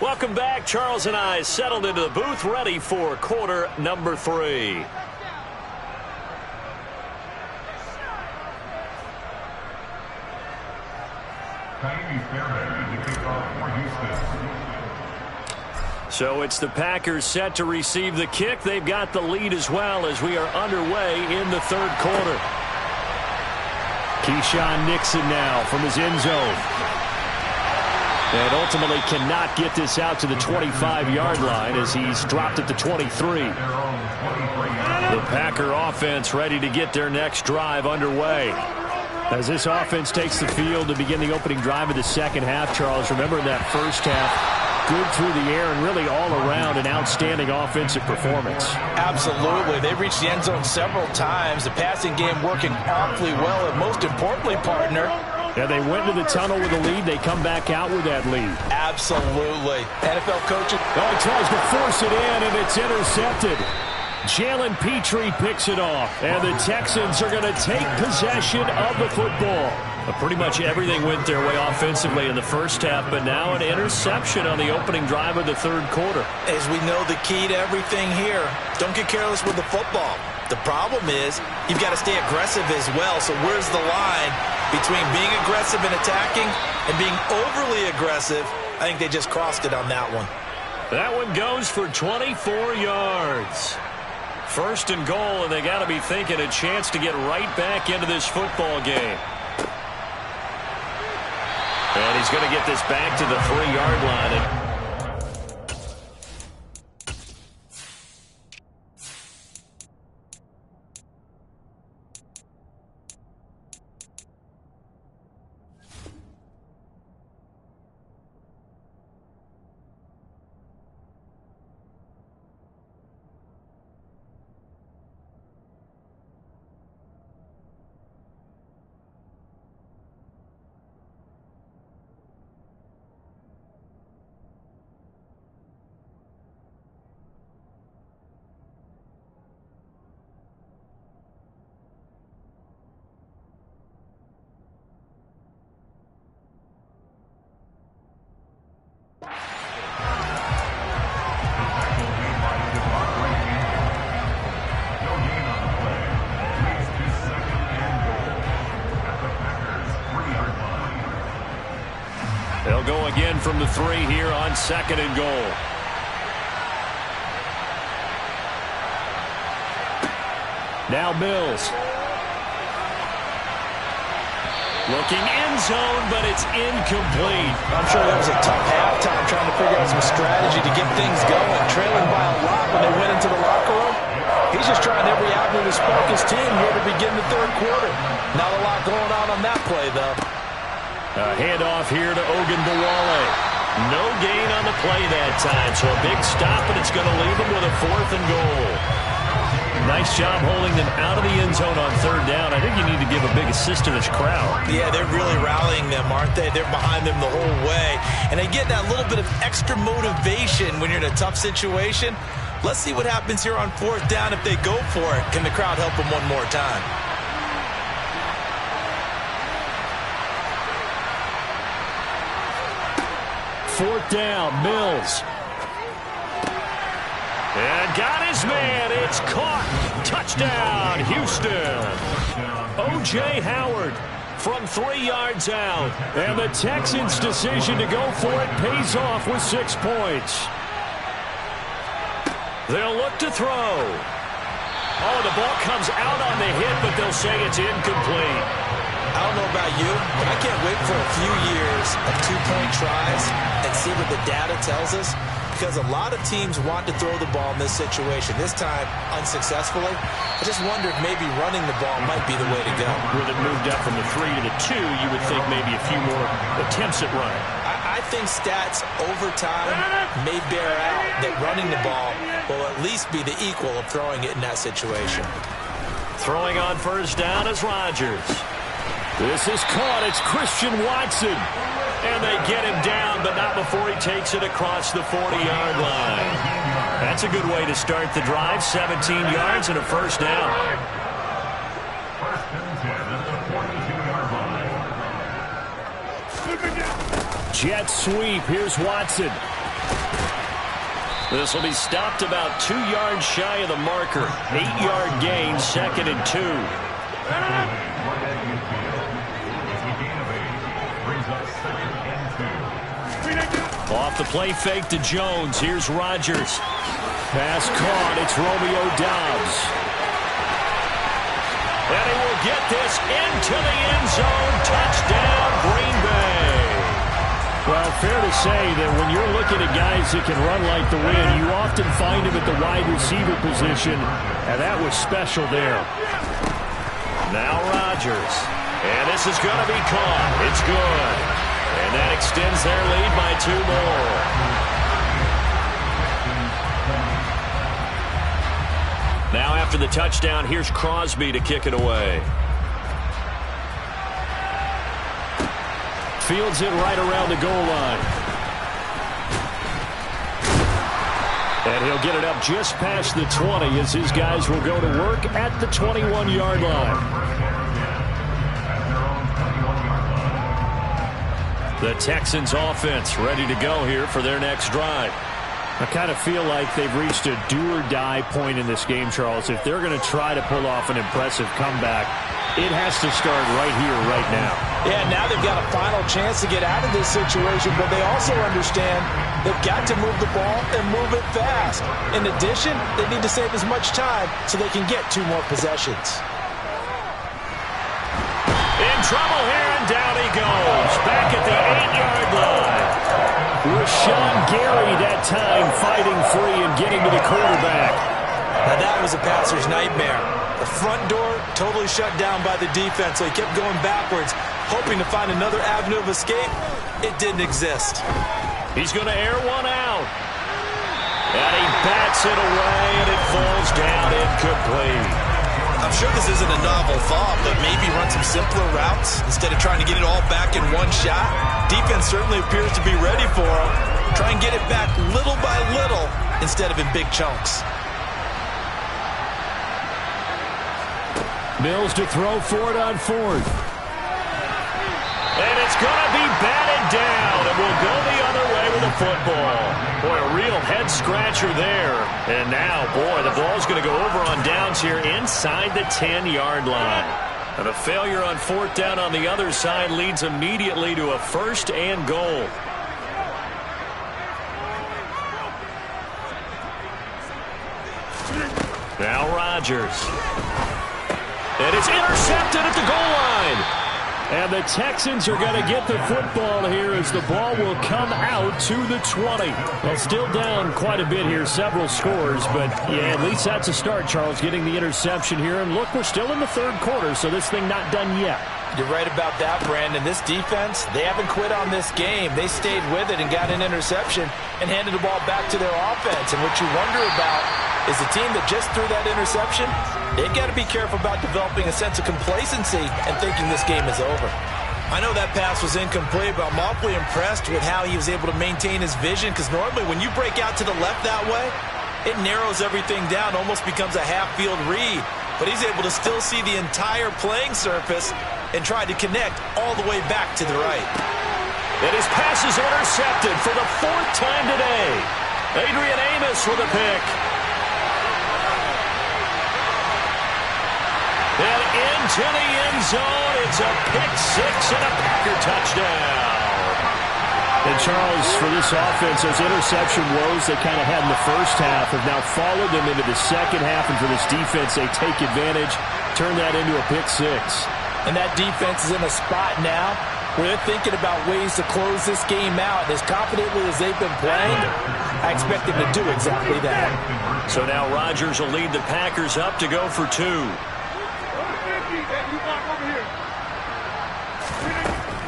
Welcome back. Charles and I settled into the booth, ready for quarter number 3. So it's the Packers set to receive the kick. They've got the lead as well as we are underway in the 3rd quarter. Keyshawn Nixon now from his end zone. And ultimately cannot get this out to the 25-yard line as he's dropped at the 23. The Packer offense ready to get their next drive underway. As this offense takes the field to begin the opening drive of the second half, Charles, remember in that first half, good through the air and really all around an outstanding offensive performance. Absolutely. They reached the end zone several times. The passing game working awfully well, and most importantly, partner, yeah, they went to the tunnel with a lead. They come back out with that lead. Absolutely. NFL coaches. Oh, he tries to force it in, and it's intercepted. Jalen Petrie picks it off, and the Texans are going to take possession of the football. Pretty much everything went their way offensively in the first half, but now an interception on the opening drive of the 3rd quarter. As we know, the key to everything here, don't get careless with the football. The problem is you've got to stay aggressive as well. So where's the line between being aggressive and attacking and being overly aggressive? I think they just crossed it on that one. That one goes for 24 yards. First and goal, and they got to be thinking a chance to get right back into this football game. And he's going to get this back to the 3-yard line. They'll go again from the 3 here on 2nd and goal. Now Mills. Looking end zone, but it's incomplete. I'm sure that was a tough halftime trying to figure out some strategy to get things going. Trailing by a lot when they went into the locker room. He's just trying every avenue to spark his team here to begin the 3rd quarter. Not a lot going on that play, though. A handoff here to Ogunbowale. No gain on the play that time, so a big stop, and it's going to leave them with a 4th and goal. Nice job holding them out of the end zone on 3rd down. I think you need to give a big assist to this crowd. Yeah, they're really rallying them, aren't they? They're behind them the whole way. And they get that little bit of extra motivation when you're in a tough situation. Let's see what happens here on 4th down if they go for it. Can the crowd help them one more time? Fourth down, Mills. And got his man. It's caught. Touchdown, Houston. O.J. Howard from 3 yards out. And the Texans' decision to go for it pays off with 6 points. They'll look to throw. Oh, the ball comes out on the hit, but they'll say it's incomplete. I don't know about you, but I can't wait for a few years of 2-point tries and see what the data tells us, because a lot of teams want to throw the ball in this situation. This time, unsuccessfully. I just wonder if maybe running the ball might be the way to go. With it moved up from the 3 to the 2, you would think maybe a few more attempts at running. I think stats over time may bear out that running the ball will at least be the equal of throwing it in that situation. Throwing on 1st down is Rodgers. This is caught. It's Christian Watson. And they get him down, but not before he takes it across the 40-yard line. That's a good way to start the drive. 17 yards and a 1st down. Jet sweep. Here's Watson. This will be stopped about 2 yards shy of the marker. 8-yard gain, 2nd and 2. Off the play fake to Jones. Here's Rodgers. Pass caught. It's Romeo Doubs. And he will get this into the end zone. Touchdown, Green Bay. Well, fair to say that when you're looking at guys that can run like the wind, you often find him at the wide receiver position, and that was special there. Now Rodgers. And this is going to be caught. It's good. And that extends their lead by 2 more. Now after the touchdown, here's Crosby to kick it away. Fields it right around the goal line. And he'll get it up just past the 20 as his guys will go to work at the 21-yard line. The Texans offense ready to go here for their next drive. I kind of feel like they've reached a do-or-die point in this game, Charles. If they're going to try to pull off an impressive comeback, it has to start right here, right now. Yeah, now they've got a final chance to get out of this situation, but they also understand they've got to move the ball and move it fast. In addition, they need to save as much time so they can get 2 more possessions. In trouble here, and down he goes. Back at the 8-yard line. Rashawn Gary that time fighting free and getting to the quarterback. Now that was a passer's nightmare. The front door totally shut down by the defense, so he kept going backwards, hoping to find another avenue of escape. It didn't exist. He's going to air one out. And he bats it away, and it falls down incomplete. I'm sure this isn't a novel thought, but maybe run some simpler routes instead of trying to get it all back in one shot. Defense certainly appears to be ready for him. Try and get it back little by little instead of in big chunks. Mills to throw for it on 4th. And it's going to be batted down, and we'll go the other way with the football. Boy, a real head-scratcher there. And now, boy, the ball's going to go over on downs here inside the 10-yard line. And a failure on 4th down on the other side leads immediately to a 1st and goal. Now Rodgers. And it's intercepted at the goal line. And the Texans are going to get the football here as the ball will come out to the 20. Well, still down quite a bit here, several scores, but yeah, at least that's a start, Charles, getting the interception here. And look, we're still in the 3rd quarter, so this thing not done yet. You're right about that, Brandon. This defense, they haven't quit on this game. They stayed with it and got an interception and handed the ball back to their offense. And what you wonder about is the team that just threw that interception, they've got to be careful about developing a sense of complacency and thinking this game is over. I know that pass was incomplete, but I'm awfully impressed with how he was able to maintain his vision, because normally when you break out to the left that way, it narrows everything down, almost becomes a half-field read. But he's able to still see the entire playing surface and try to connect all the way back to the right. And his pass is intercepted for the 4th time today. Adrian Amos with a pick. And into the end zone, it's a pick 6 and a Packer touchdown. And Charles, for this offense, those interception woes they kind of had in the first half have now followed them into the second half. And for this defense, they take advantage, turn that into a pick 6. And that defense is in a spot now where they're thinking about ways to close this game out. As confidently as they've been playing, I expect them to do exactly that. So now Rodgers will lead the Packers up to go for 2.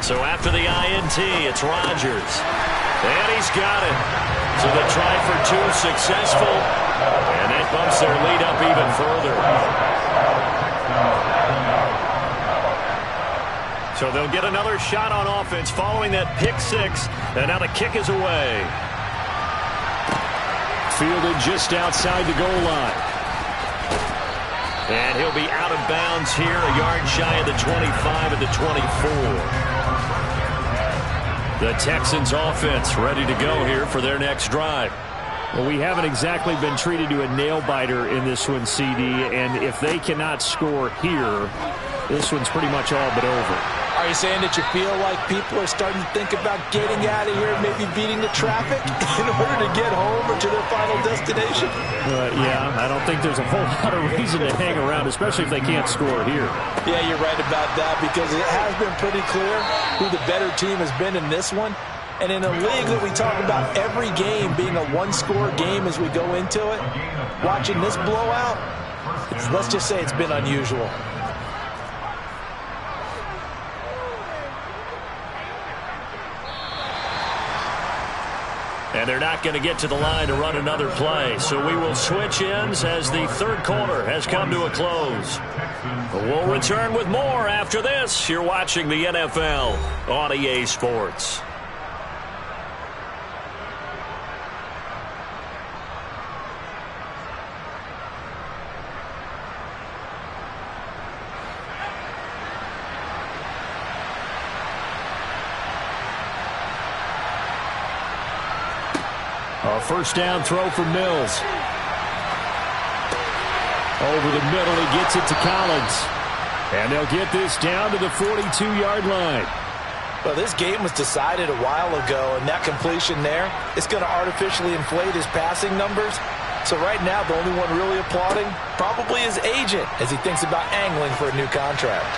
So after the INT, it's Rodgers. And he's got it. So the try for 2 successful. And that bumps their lead up even further. So they'll get another shot on offense following that pick 6. And now the kick is away. Fielded just outside the goal line. And he'll be out of bounds here, a yard shy of the 25 at the 24. The Texans offense ready to go here for their next drive. Well, we haven't exactly been treated to a nail-biter in this one, CD, and if they cannot score here, this one's pretty much all but over. Are you saying that you feel like people are starting to think about getting out of here, maybe beating the traffic in order to get home or to their final destination? Yeah, I don't think there's a whole lot of reason to hang around, especially if they can't score here. Yeah, you're right about that, because it has been pretty clear who the better team has been in this one. And in a league that we talk about every game being a one-score game as we go into it, watching this blowout, let's just say it's been unusual. And they're not going to get to the line to run another play. So we will switch ends as the 3rd quarter has come to a close. We'll return with more after this. You're watching the NFL on EA Sports. A first down throw for Mills. Over the middle, he gets it to Collins. And they'll get this down to the 42-yard line. Well, this game was decided a while ago, and that completion there is going to artificially inflate his passing numbers. So right now, the only one really applauding probably his agent as he thinks about angling for a new contract.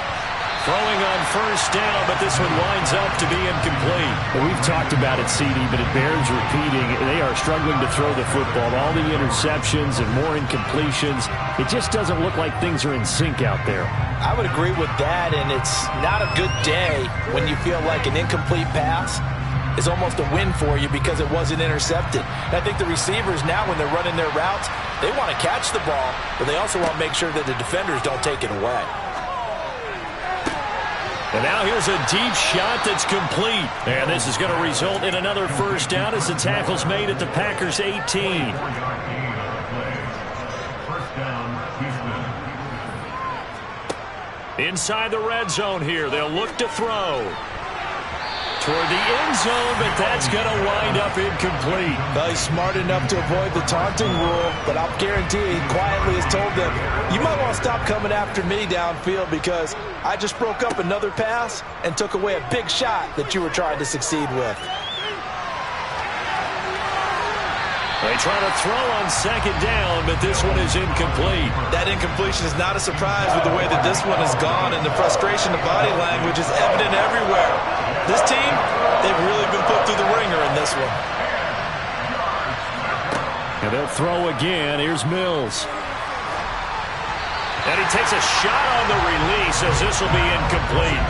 Throwing on first down, but this one winds up to be incomplete. Well, we've talked about it, CD, but it bears repeating. They are struggling to throw the football. All the interceptions and more incompletions. It just doesn't look like things are in sync out there. I would agree with that, and it's not a good day when you feel like an incomplete pass is almost a win for you because it wasn't intercepted. And I think the receivers now, when they're running their routes, they want to catch the ball, but they also want to make sure that the defenders don't take it away. And now here's a deep shot that's complete. And this is going to result in another first down as the tackle's made at the Packers' 18. Inside the red zone here. They'll look to throw. Toward the end zone, but that's going to wind up incomplete. Well, he's smart enough to avoid the taunting rule, but I'll guarantee he quietly has told them, you might want to stop coming after me downfield because I just broke up another pass and took away a big shot that you were trying to succeed with. They try to throw on second down, but this one is incomplete. That incompletion is not a surprise with the way that this one has gone, and the frustration of body language is evident everywhere. This team, they've really been put through the ringer in this one. And they'll throw again. Here's Mills. And he takes a shot on the release as this will be incomplete.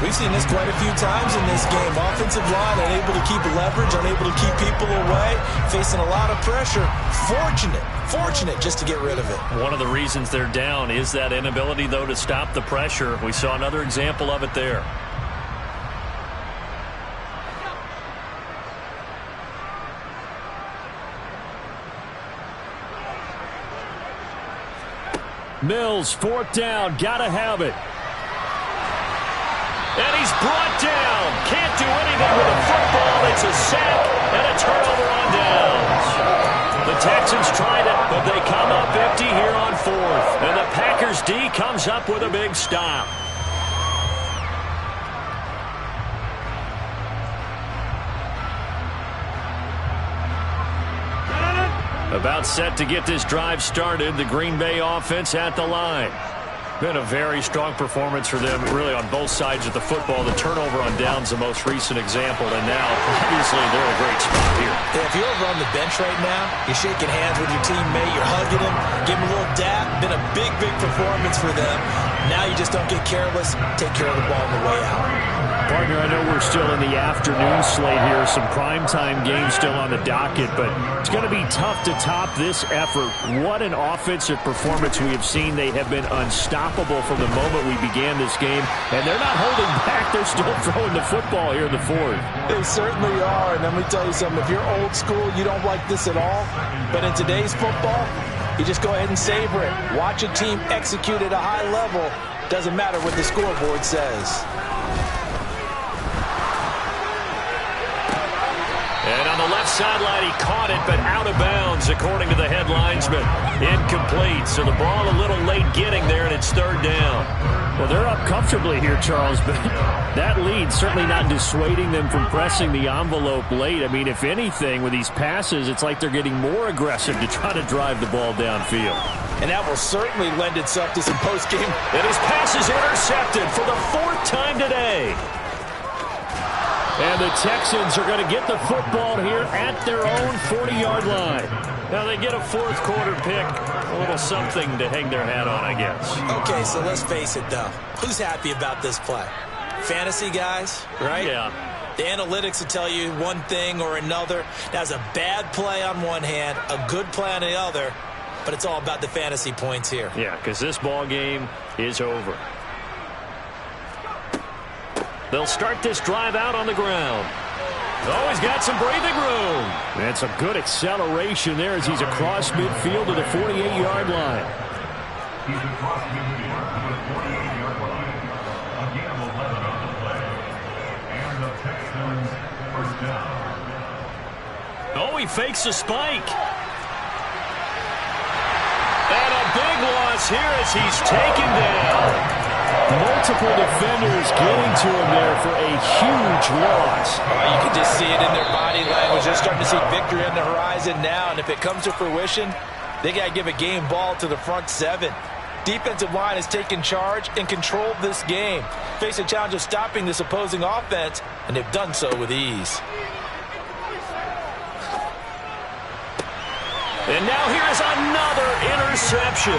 We've seen this quite a few times in this game. Offensive line unable to keep leverage, unable to keep people away, facing a lot of pressure. Fortunate just to get rid of it. One of the reasons they're down is that inability, though, to stop the pressure. We saw another example of it there. Mills, fourth down, gotta have it. And he's brought down. Can't do anything with the football. It's a sack and a turnover on downs. The Texans tried it, but they come up empty here on fourth. And the Packers D comes up with a big stop. About set to get this drive started. The Green Bay offense at the line. Been a very strong performance for them, really, on both sides of the football. The turnover on downs, the most recent example, and now, obviously, they're in a great spot here. Yeah, if you're over on the bench right now, you're shaking hands with your teammate, you're hugging him, giving him a little dap. Been a big performance for them. Now you just don't get careless. Take care of the ball on the way out. Partner, I know we're still in the afternoon slate here. Some primetime games still on the docket, but it's going to be tough to top this effort. What an offensive performance we have seen. They have been unstoppable from the moment we began this game, and they're not holding back. They're still throwing the football here in the fourth. They certainly are, and let me tell you something. If you're old school, you don't like this at all, but in today's football, you just go ahead and savor it. Watch a team execute at a high level. Doesn't matter what the scoreboard says. And on the left sideline, he caught it, but out of bounds, according to the head linesman. Incomplete, so the ball a little late getting there, and it's third down. Well, they're up comfortably here, Charles, but that lead certainly not dissuading them from pressing the envelope late. I mean, if anything, with these passes, it's like they're getting more aggressive to try to drive the ball downfield. And that will certainly lend itself to some post-game. And his pass is intercepted for the fourth time today. And the Texans are going to get the football here at their own 40-yard line. Now they get a fourth quarter pick, a little something to hang their hat on, I guess. Okay, so let's face it, though. Who's happy about this play? Fantasy guys, right? Yeah. The analytics will tell you one thing or another. That's a bad play on one hand, a good play on the other, but it's all about the fantasy points here. Yeah, because this ball game is over. They'll start this drive out on the ground. Oh, he's got some breathing room. And some good acceleration there as he's across midfield to the 48-yard line. He's across midfield to the 48-yard line. A gain of 11 on the play. And the Texans first down. Oh, he fakes a spike. And a big loss here as he's taken down. Multiple defenders getting to him there for a huge loss. You can just see it in their body language. They're starting to see victory on the horizon now, and if it comes to fruition, they got to give a game ball to the front seven. Defensive line has taken charge and controlled this game. Face a challenge of stopping this opposing offense, and they've done so with ease. And now here's another interception.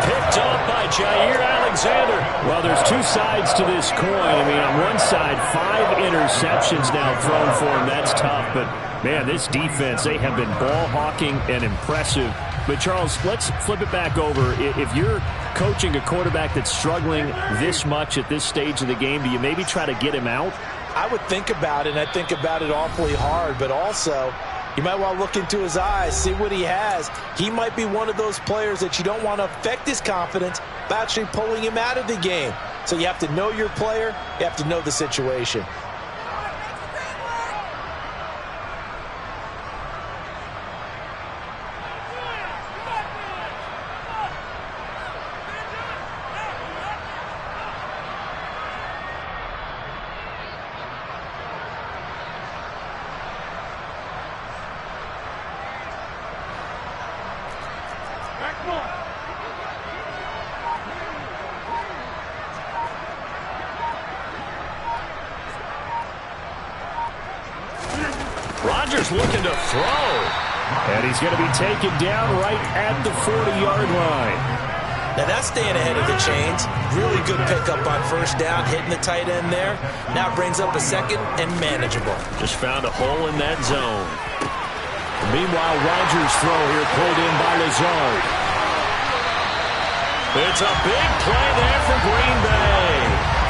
Picked up by Jair Alexander. Well, there's two sides to this coin. I mean, on one side, 5 interceptions now thrown for him. That's tough. But, man, this defense, they have been ball hawking and impressive. But, Charles, let's flip it back over. If you're coaching a quarterback that's struggling this much at this stage of the game, do you maybe try to get him out? I would think about it, and I think about it awfully hard, but also you might want to look into his eyes, see what he has. He might be one of those players that you don't want to affect his confidence by actually pulling him out of the game. So you have to know your player. You have to know the situation. Rodgers looking to throw. And he's going to be taken down right at the 40-yard line. Now that's staying ahead of the chains. Really good pickup on first down, hitting the tight end there. Now brings up a second and manageable. Just found a hole in that zone. Meanwhile, Rodgers' throw here pulled in by Lazard. It's a big play there for Green Bay.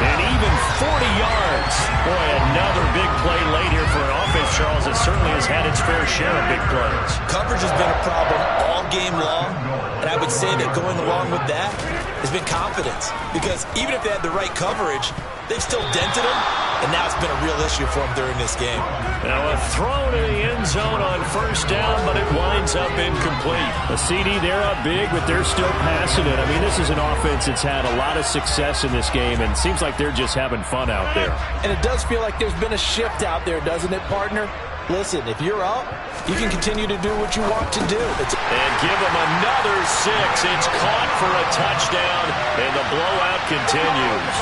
And even 40 yards. Boy, another big play late here for an offense, Charles, that certainly has had its fair share of big plays. Coverage has been a problem all game long, and I would say that going along with that has been confidence. Because even if they had the right coverage, they've still dented them, and now it's been a real issue for them during this game. Now a throw to the end zone on first down, but it winds up incomplete. A CD, they're up big, but they're still passing it. I mean, this is an offense that's had a lot of success in this game, and it seems like they're just having fun out there. And it does feel like there's been a shift out there, doesn't it, partner? Listen, if you're up, you can continue to do what you want to do. And give them another 6. It's caught for a touchdown, and the blowout continues.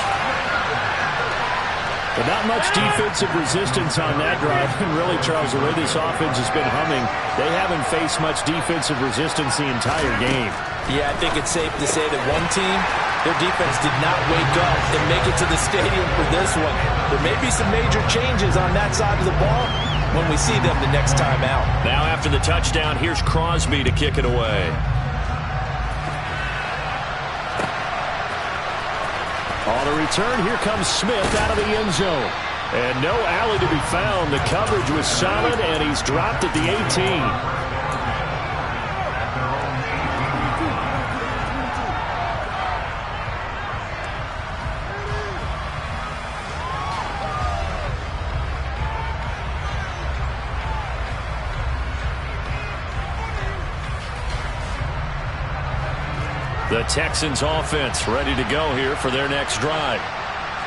But not much defensive resistance on that drive. And really, Charles, the way this offense has been humming, they haven't faced much defensive resistance the entire game. Yeah, I think it's safe to say that one team, their defense did not wake up and make it to the stadium for this one. There may be some major changes on that side of the ball when we see them the next time out. Now after the touchdown, here's Crosby to kick it away. On the return, here comes Smith out of the end zone. And no alley to be found. The coverage was solid, and he's dropped at the 18. The Texans offense ready to go here for their next drive.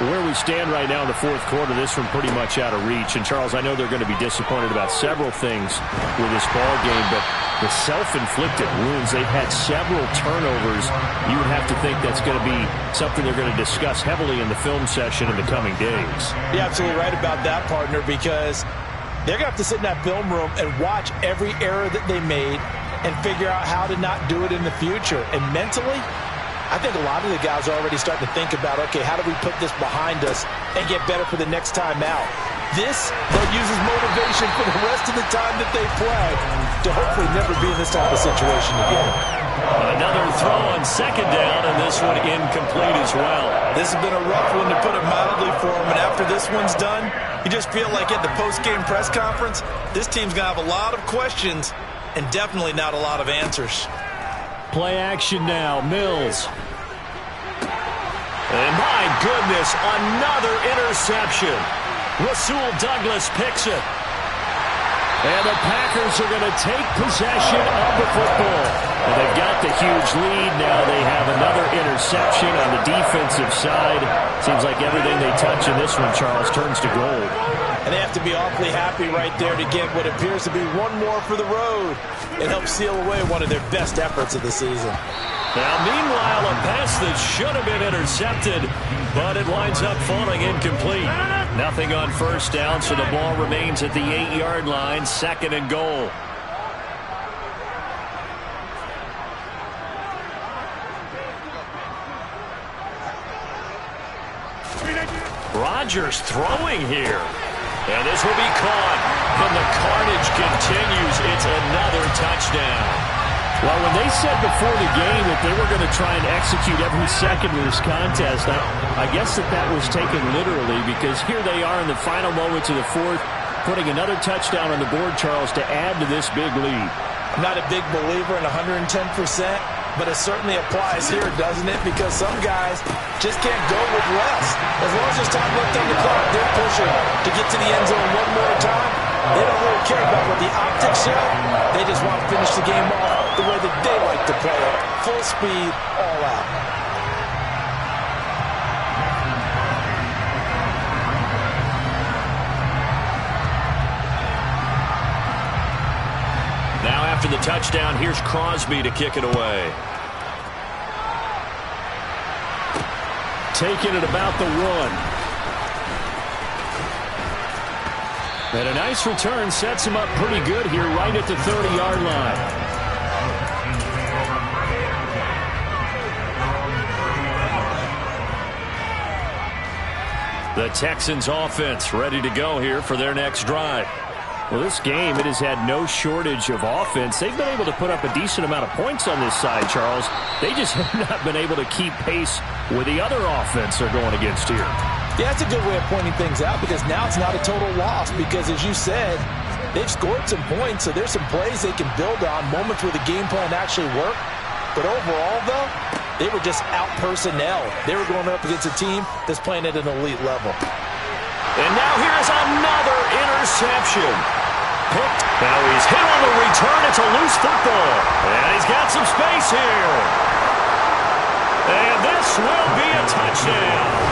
Where we stand right now in the fourth quarter, this one pretty much out of reach. And, Charles, I know they're going to be disappointed about several things with this ball game, but the self-inflicted wounds, they've had several turnovers. You would have to think that's going to be something they're going to discuss heavily in the film session in the coming days. You're absolutely right about that, partner, because they're going to have to sit in that film room and watch every error that they made and figure out how to not do it in the future. And mentally, I think a lot of the guys are already starting to think about, okay, how do we put this behind us and get better for the next time out? This, they'll use as motivation for the rest of the time that they play to hopefully never be in this type of situation again. Another throw on second down, and this one incomplete as well. This has been a rough one, to put it mildly, for them. And after this one's done, you just feel like at the post-game press conference, this team's going to have a lot of questions and definitely not a lot of answers. Play action now, Mills. And my goodness, another interception. Rasul Douglas picks it. And the Packers are going to take possession of the football. And they've got the huge lead. Now they have another interception on the defensive side. Seems like everything they touch in this one, Charles, turns to gold. And they have to be awfully happy right there to get what appears to be one more for the road. It helps seal away one of their best efforts of the season. Now, meanwhile, a pass that should have been intercepted, but it winds up falling incomplete. Nothing on first down, so the ball remains at the 8-yard line, 2nd and goal. Rodgers throwing here. And this will be caught. And the carnage continues. It's another touchdown. Well, when they said before the game that they were going to try and execute every second of this contest, I guess that was taken literally, because here they are in the final moments of the fourth, putting another touchdown on the board, Charles, to add to this big lead. I'm not a big believer in 110%, but it certainly applies here, doesn't it? Because some guys just can't go with less. As long as there's time left on the clock, they're pushing to get to the end zone one more time. They don't really care about what the optics show. They just want to finish the game off the way that they like to play it. Full speed, all out. Now after the touchdown, here's Crosby to kick it away. Taking it about the 1. And a nice return sets him up pretty good here right at the 30-yard line. The Texans offense ready to go here for their next drive. Well, this game, it has had no shortage of offense. They've been able to put up a decent amount of points on this side, Charles. They just have not been able to keep pace with the other offense they're going against here. Yeah, that's a good way of pointing things out, because now it's not a total loss, because as you said, they've scored some points, so there's some plays they can build on, moments where the game plan actually worked. But overall, though, they were just out-personnel. They were going up against a team that's playing at an elite level. And now here's another interception. Picked. Now he's hit on the return. It's a loose football. And he's got some space here. And this will be a touchdown.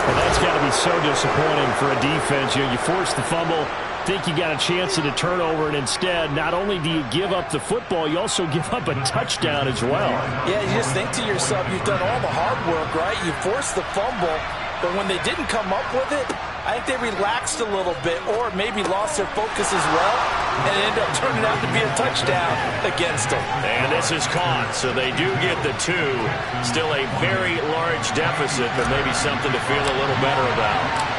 Well, that's got to be so disappointing for a defense. You force the fumble, think you got a chance at a turnover, and instead, not only do you give up the football, you also give up a touchdown as well. Yeah, you just think to yourself, you've done all the hard work, right? You forced the fumble, but when they didn't come up with it, I think they relaxed a little bit, or maybe lost their focus as well, and it ended up turning out to be a touchdown against them. And this is caught, so they do get the 2. Still a very large deficit, but maybe something to feel a little better about.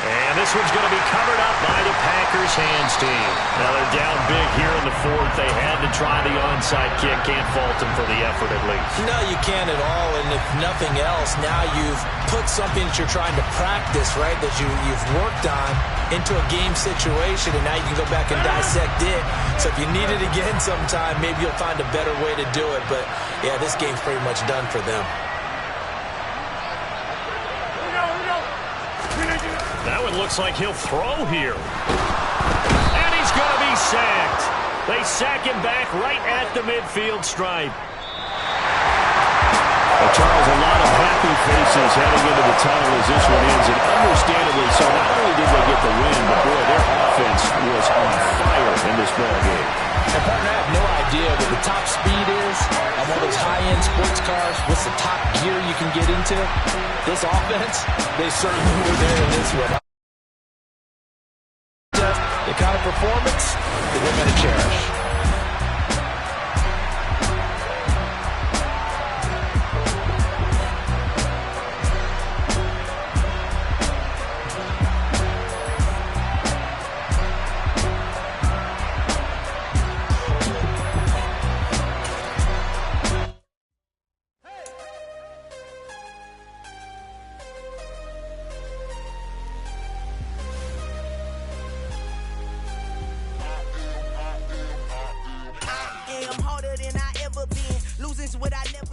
And this one's going to be covered up by the Packers hands team. Now they're down big here in the 4th. They had to try the onside kick. Can't fault them for the effort at least. No, you can't at all. And if nothing else, now you've put something that you're trying to practice, right, that you've worked on into a game situation, and now you can go back and dissect it. So if you need it again sometime, maybe you'll find a better way to do it. But, yeah, this game's pretty much done for them. That one looks like he'll throw here. And he's going to be sacked. They sack him back right at the midfield stripe. Well, Charles, a lot of happy faces heading into the tunnel as this one ends, and understandably so. Not only did they get the win, but boy, their offense was on fire in this ball game. And partner, I have no idea what the top speed is on one of those high-end sports cars. What's the top gear you can get into? This offense, they certainly were there in this one. The kind of performance that they're going to cherish. Harder than I ever been. Losing's what I never